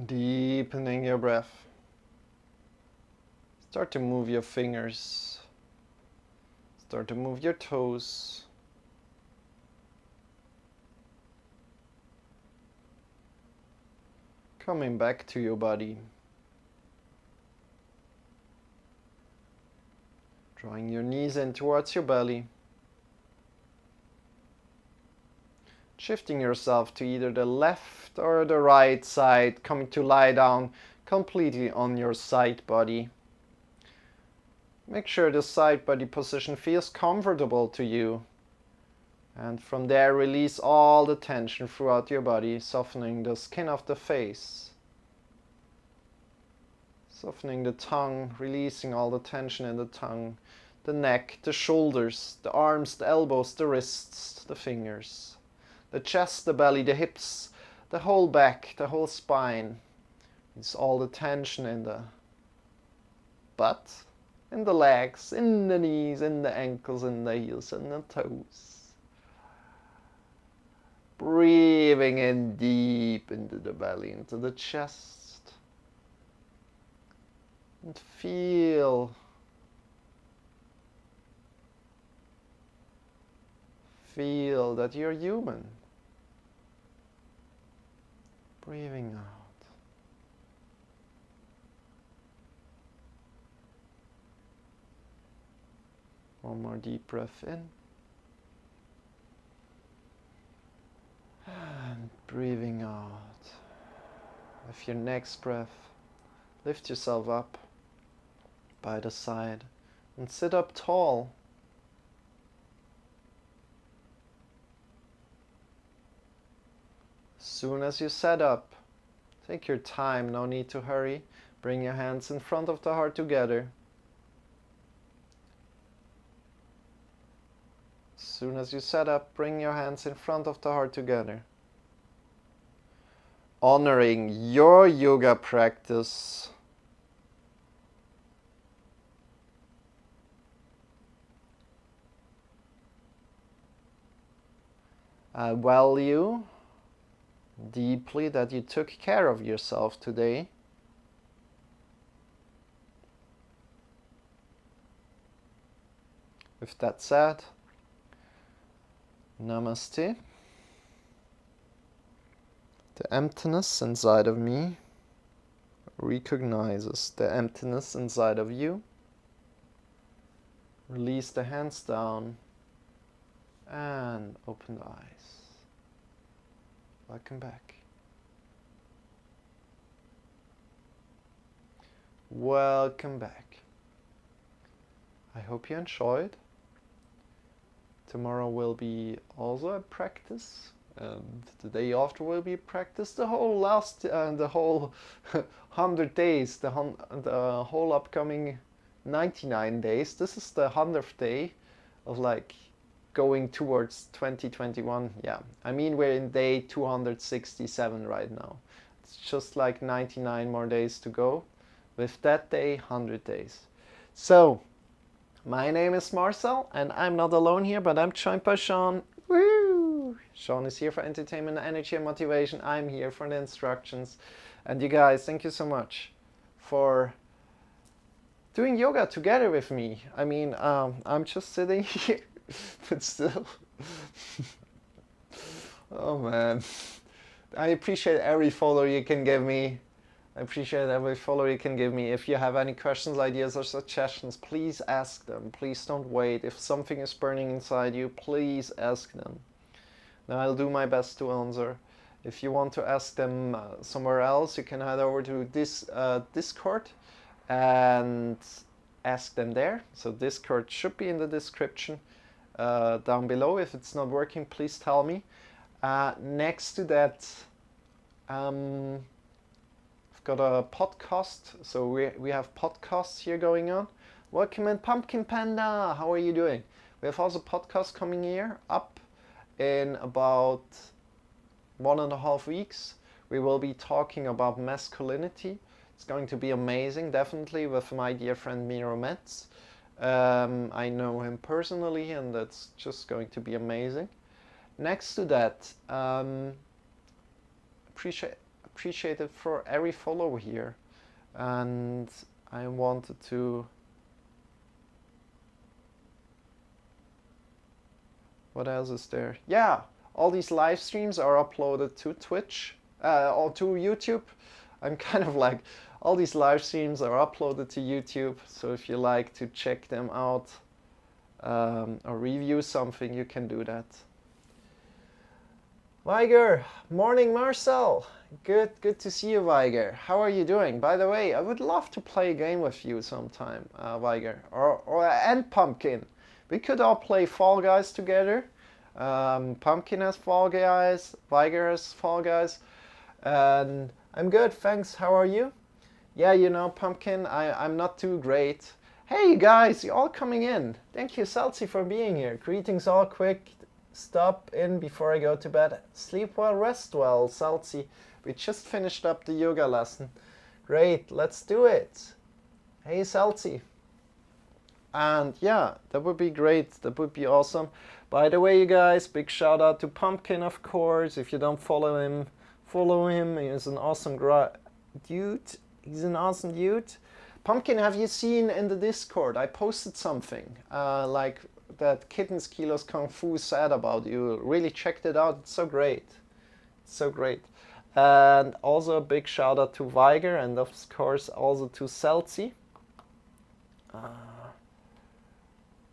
Deepening your breath. Start to move your fingers. Start to move your toes. Coming back to your body. Drawing your knees in towards your belly. Shifting yourself to either the left or the right side, coming to lie down completely on your side body. Make sure the side body position feels comfortable to you. And from there, release all the tension throughout your body, softening the skin of the face. Softening the tongue, releasing all the tension in the tongue, the neck, the shoulders, the arms, the elbows, the wrists, the fingers. The chest, the belly, the hips, the whole back, the whole spine. It's all the tension in the butt, in the legs, in the knees, in the ankles, in the heels, in the toes. Breathing in deep into the belly, into the chest. And feel that you're human. breathing out. One more deep breath in. And breathing out. With your next breath, lift yourself up by the side and sit up tall. As soon as you set up, take your time, no need to hurry. Bring your hands in front of the heart together. As soon as you set up, bring your hands in front of the heart together. Honoring your yoga practice. I value deeply that you took care of yourself today. With that said, Namaste. The emptiness inside of me recognizes the emptiness inside of you. Release the hands down and open the eyes. Welcome back. Welcome back. I hope you enjoyed. Tomorrow will be also a practice, and the day after will be practice. The whole 100 days, the whole upcoming 99 days. This is the 100th day of like going towards 2021. Yeah, I mean we're in day 267 right now. It's just like 99 more days to go. With that day, 100 days. So, my name is Marcel, and I'm not alone here, but I'm joined by Shawn. Woo! Shawn is here for entertainment, energy, and motivation. I'm here for the instructions. And you guys, thank you so much for doing yoga together with me. I mean, I'm just sitting here, but still. Oh man. I appreciate every follow you can give me. I appreciate every follow you can give me. If you have any questions, ideas, or suggestions, please ask them. Please don't wait. If something is burning inside you, please ask them. Now I'll do my best to answer. If you want to ask them somewhere else, you can head over to this Discord and ask them there. So Discord should be in the description down below. If it's not working, please tell me. Next to that, got a podcast, so we have podcasts here going on. Welcome in Pumpkin Panda, how are you doing? We have also podcasts coming here up in about 1.5 weeks. We will be talking about masculinity. It's going to be amazing, definitely, with my dear friend Miro Metz. I know him personally, and that's just going to be amazing. Next to that, appreciate it for every follow here, and I wanted to, what else is there? Yeah, all these live streams are uploaded to Twitch or to YouTube. I'm kind of like, all these live streams are uploaded to YouTube, so if you like to check them out or review something, you can do that. Weiger, morning Marcel. Good to see you, Weiger. How are you doing? By the way, I would love to play a game with you sometime, Weiger, and Pumpkin. We could all play Fall Guys together. Pumpkin has Fall Guys, Weiger has Fall Guys, and I'm good, thanks. How are you? Yeah, you know, Pumpkin, I'm not too great. Hey, you guys, you're all coming in. Thank you, Celsi, for being here. Greetings all quick. Stop in before I go to bed. Sleep well, rest well, Salty. We just finished up the yoga lesson. Great, let's do it. Hey, Salty. And yeah, that would be great. That would be awesome. By the way, you guys, big shout out to Pumpkin, of course. If you don't follow him, follow him. He's an awesome dude. He's an awesome dude. Pumpkin, have you seen in the Discord? I posted something like that Kittens Kilos Kung Fu said about you. Really checked it out. It's so great. It's so great. And also a big shout out to Weiger, and of course also to Celsi.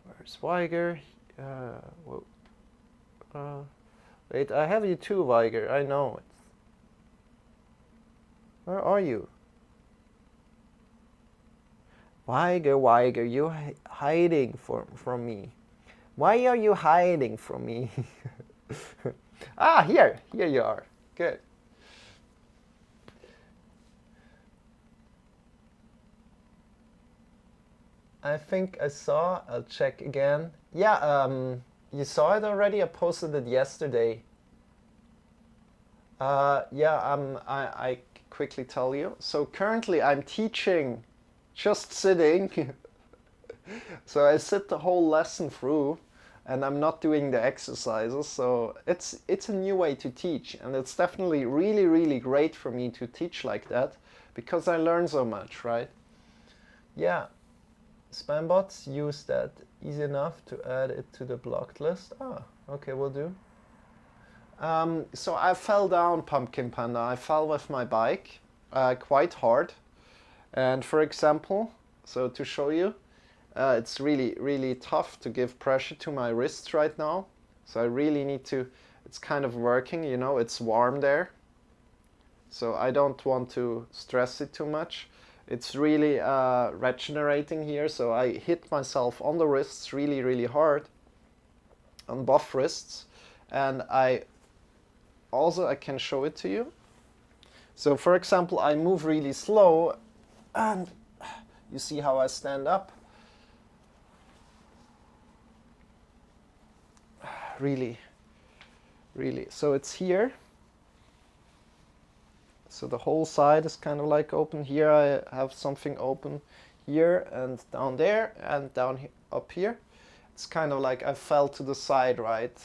Where's Weiger? Whoa. Wait, I have you too, Weiger. I know it. Where are you? Weiger, you're hiding from me. Why are you hiding from me? Here you are. Good. I think I saw. I'll check again. Yeah, you saw it already. I posted it yesterday. I quickly tell you. So currently I'm teaching, just sitting. So I sit the whole lesson through, and I'm not doing the exercises. So it's a new way to teach, and it's definitely really, really great for me to teach like that because I learn so much, right? Yeah. Spam bots, use that. Easy enough to add it to the blocked list. Okay, will do. So I fell down, Pumpkin Panda. I fell with my bike quite hard. And for example, so to show you, it's really, really tough to give pressure to my wrists right now. So I really need to, it's kind of working, you know, it's warm there. So I don't want to stress it too much. It's really regenerating here, so I hit myself on the wrists really, really hard, on both wrists, and I can show it to you. So for example, I move really slow, and you see how I stand up? Really, really. So it's here. So the whole side is kind of like open. Here I have something open here and down there and down up here. It's kind of like I fell to the side, right?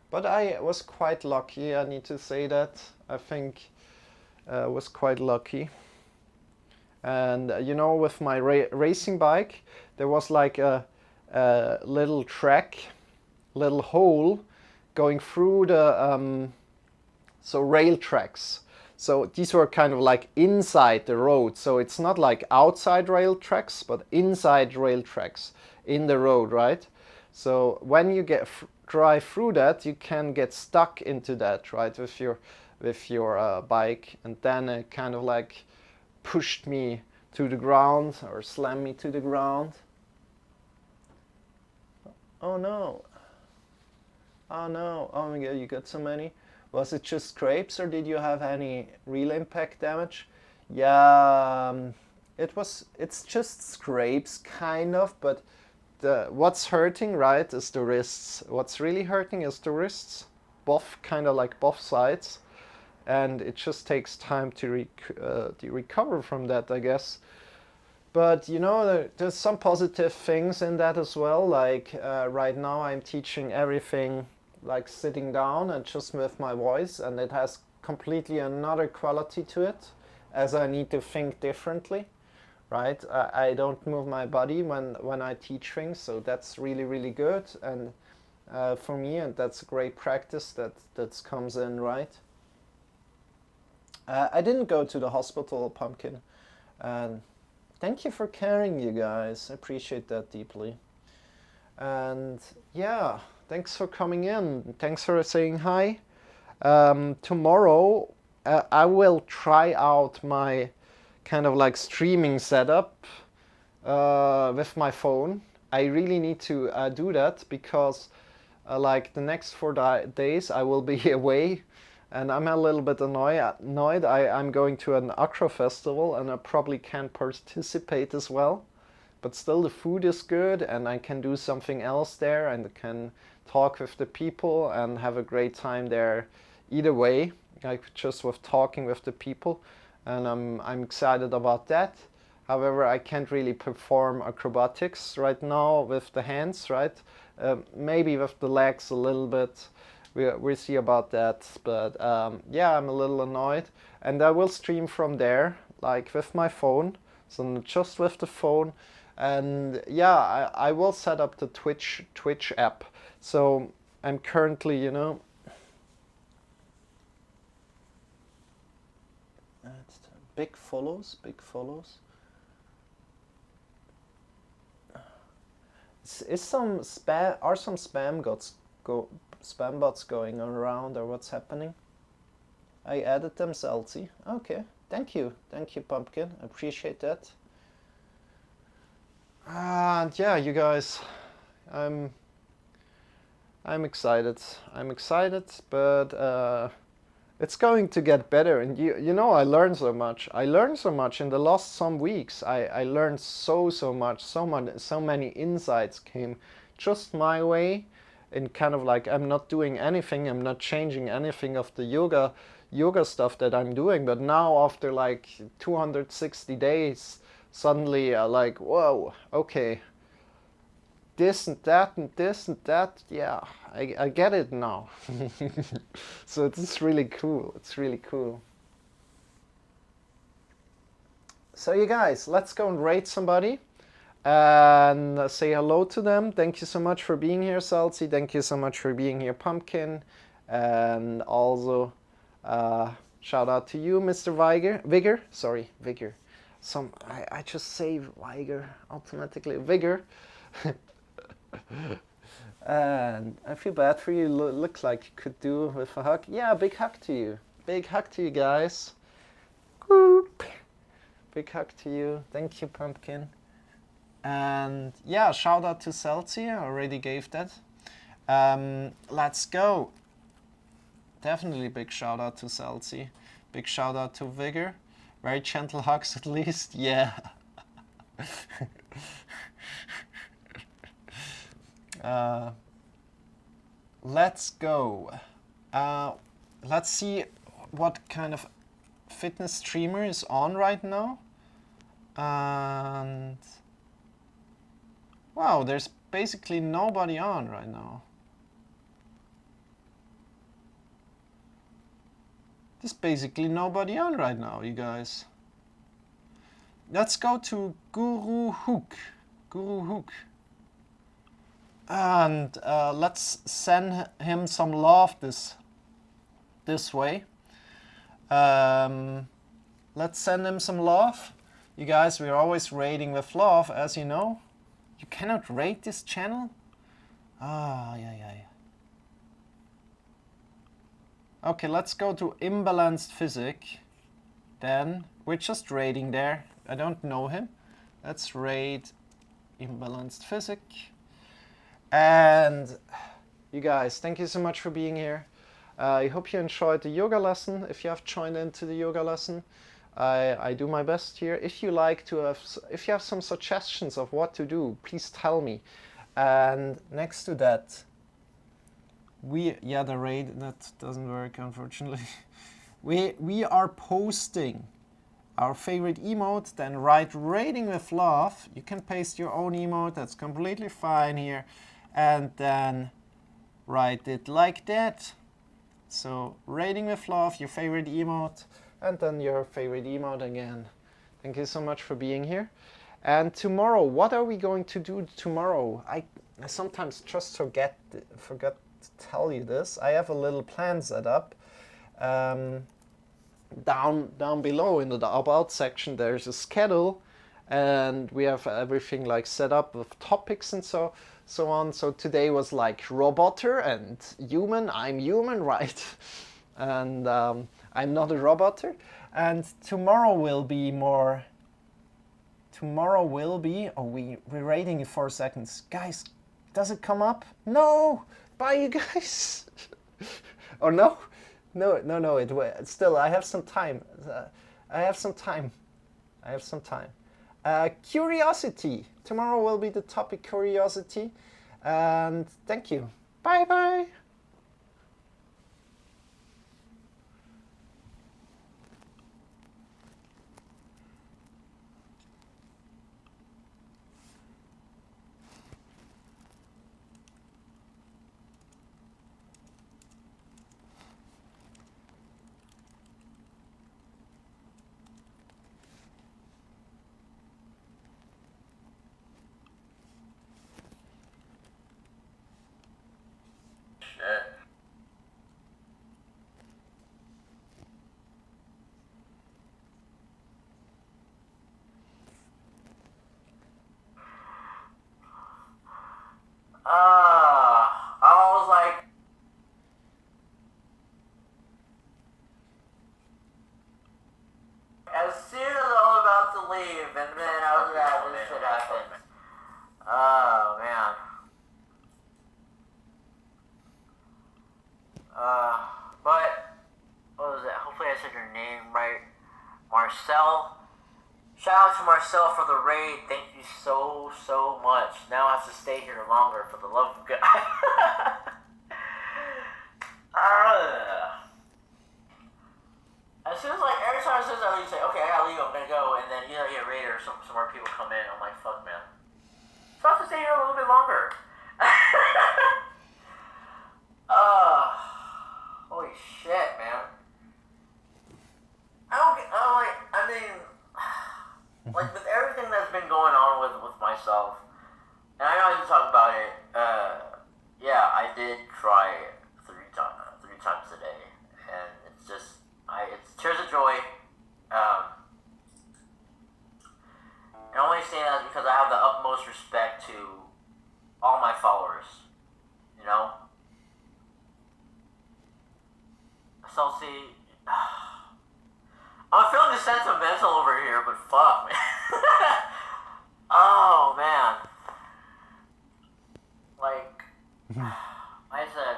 But I was quite lucky, I need to say that. I think I was quite lucky. And you know, with my racing bike, there was like a little track, little hole going through the rail tracks. So these were kind of like inside the road. So it's not like outside rail tracks, but inside rail tracks in the road, right? So when you drive through that, you can get stuck into that, right, with your bike, and then it kind of like pushed me to the ground or slammed me to the ground. Oh no! Oh no! Oh my god! You got so many. Was it just scrapes, or did you have any real impact damage? Yeah, it's just scrapes, kind of, but what's hurting, right, is the wrists. What's really hurting is the wrists, both, kind of like both sides, and it just takes time to recover from that, I guess. But you know, there's some positive things in that as well. Like right now, I'm teaching everything like sitting down and just with my voice, and it has completely another quality to it, as I need to think differently, right? I don't move my body when I teach things, so that's really, really good, and for me, and that's a great practice that comes in, right? I didn't go to the hospital, Pumpkin, and thank you for caring, you guys. I appreciate that deeply. And yeah, thanks for coming in. Thanks for saying hi. Tomorrow, I will try out my kind of like streaming setup with my phone. I really need to do that because like the next 4 days I will be away, and I'm a little bit annoyed. I'm going to an Accra festival and I probably can't participate as well. But still the food is good and I can do something else there and can talk with the people and have a great time there either way, like just with talking with the people, and I'm excited about that. However, I can't really perform acrobatics right now with the hands, right? Maybe with the legs a little bit. We'll see about that. But yeah, I'm a little annoyed. And I will stream from there, like with my phone. So just with the phone. And yeah, I will set up the Twitch app. So I'm currently, you know, big follows, big follows. Is some spam? Are some spam bots going around, or what's happening? I added them, Salty. Okay, thank you, Pumpkin. I appreciate that. And yeah, you guys, I'm excited. I'm excited, but it's going to get better. And you know, I learned so much. I learned so much in the last some weeks. I learned so much. So many insights came just my way. In kind of like, I'm not doing anything. I'm not changing anything of the yoga stuff that I'm doing. But now after like 260 days, suddenly like, whoa, okay, this and that and this and that, yeah, I get it now. So it's really cool. It's really cool. So you guys, let's go and rate somebody and say hello to them. Thank you so much for being here, Salty. Thank you so much for being here, Pumpkin. And also, shout out to you, Mr. Vigor. Sorry, Vigor. I just say Vigor automatically. Vigor. And I feel bad for you. Looks like you could do with a hug. Yeah, big hug to you. Big hug to you guys. Big hug to you. Thank you, Pumpkin. And yeah, shout out to Celsi. I already gave that. Let's go. Definitely big shout out to Celsi. Big shout out to Vigor. Very gentle hugs at least. Yeah. Let's go. Let's see what kind of fitness streamer is on right now. And wow, there's basically nobody on right now. There's basically nobody on right now, you guys. Let's go to Groux. Groux. And let's send him some love this way. Let's send him some love. You guys, we're always rating with love, as you know. You cannot rate this channel? Ah, yeah. Okay, let's go to imbalanced physic. Then we're just rating there. I don't know him. Let's rate imbalanced physic. And you guys, thank you so much for being here. I hope you enjoyed the yoga lesson. If you have joined into the yoga lesson, I do my best here. If you if you have some suggestions of what to do, please tell me. And next to that, the raid that doesn't work, unfortunately. we are posting our favorite emote, then write rating with love. You can paste your own emote, that's completely fine here. And then write it like that. So rating with love, your favorite emote, and then your favorite emote again. Thank you so much for being here. And tomorrow, what are we going to do tomorrow? I sometimes just forget to tell you this. I have a little plan set up. Down below in the about section, there's a schedule, and we have everything like set up with topics and so on. So today was like roboter and human. I'm human, right? And I'm not a roboter. And tomorrow will be more. Tomorrow will be. Oh, we're rating in 4 seconds, guys. Does it come up? No. Bye, you guys. Oh no. No. It still. I have some time. Curiosity. Tomorrow will be the topic curiosity. And thank you. Bye. Marcel. Shout out to Marcel for the raid. Thank you so much. Now I have to stay here longer for the love of God. As soon as every time I leave, say, okay, I gotta leave, I'm gonna go, and then you get raid or some more people come in. I'm like, fuck, man. So I have to stay here a little bit longer. Holy shit, man. With everything that's been going on with myself, and I know I didn't talk about it, yeah, I did try three times a day, and it's just, it's tears of joy, and I only say that because I have the utmost respect to all my followers, you know? So see, I'm feeling sentimental over here, but fuck, man. Oh, man. I said,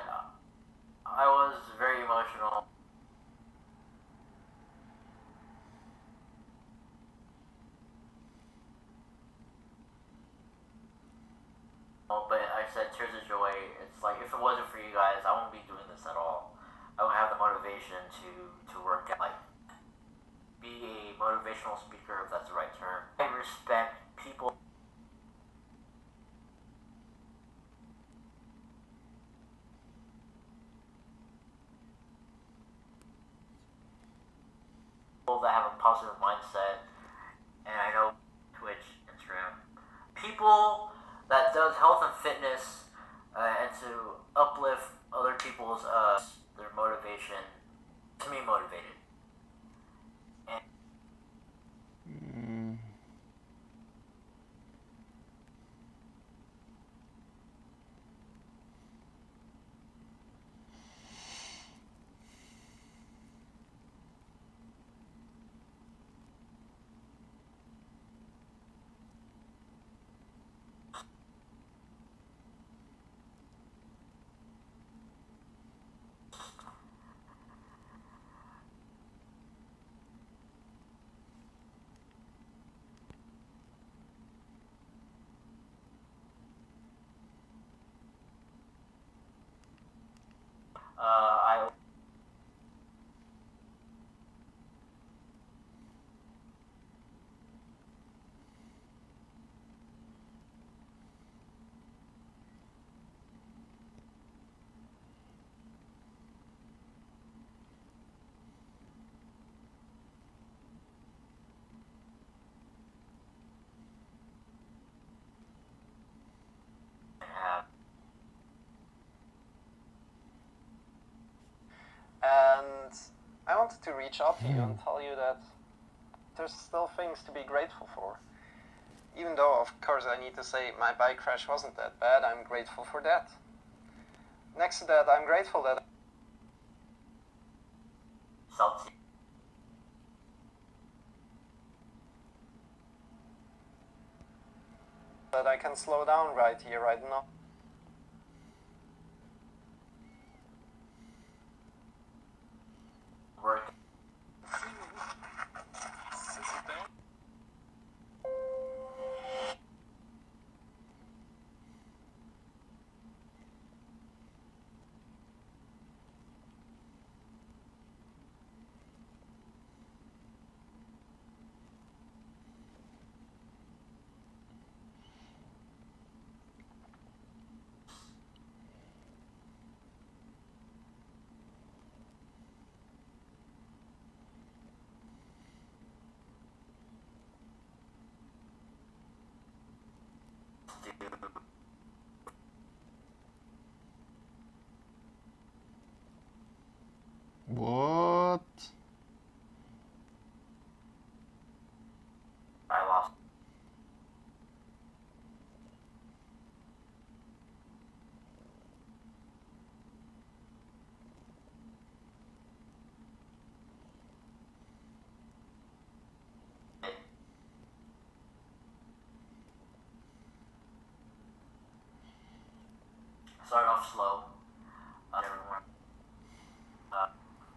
I was very emotional. But I said, tears of joy. It's like, if it wasn't for you guys, I wouldn't be doing this at all. I wouldn't have the motivation to work out, be a motivational speaker, if that's the right term. I respect people that have a positive mindset, and I know Twitch, Instagram, people that does health and fitness, and to uplift other people's their motivation, to me motivated. And I wanted to reach out to you and tell you that there's still things to be grateful for. Even though, of course, I need to say my bike crash wasn't that bad, I'm grateful for that. Next to that, I'm grateful that I can slow down right here, right now. Work. What? I lost. Started off slow. Everyone.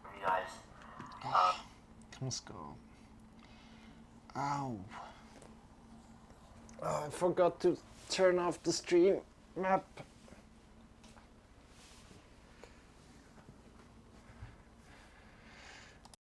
You guys. Let's go. Ow. Oh, I forgot to turn off the stream map.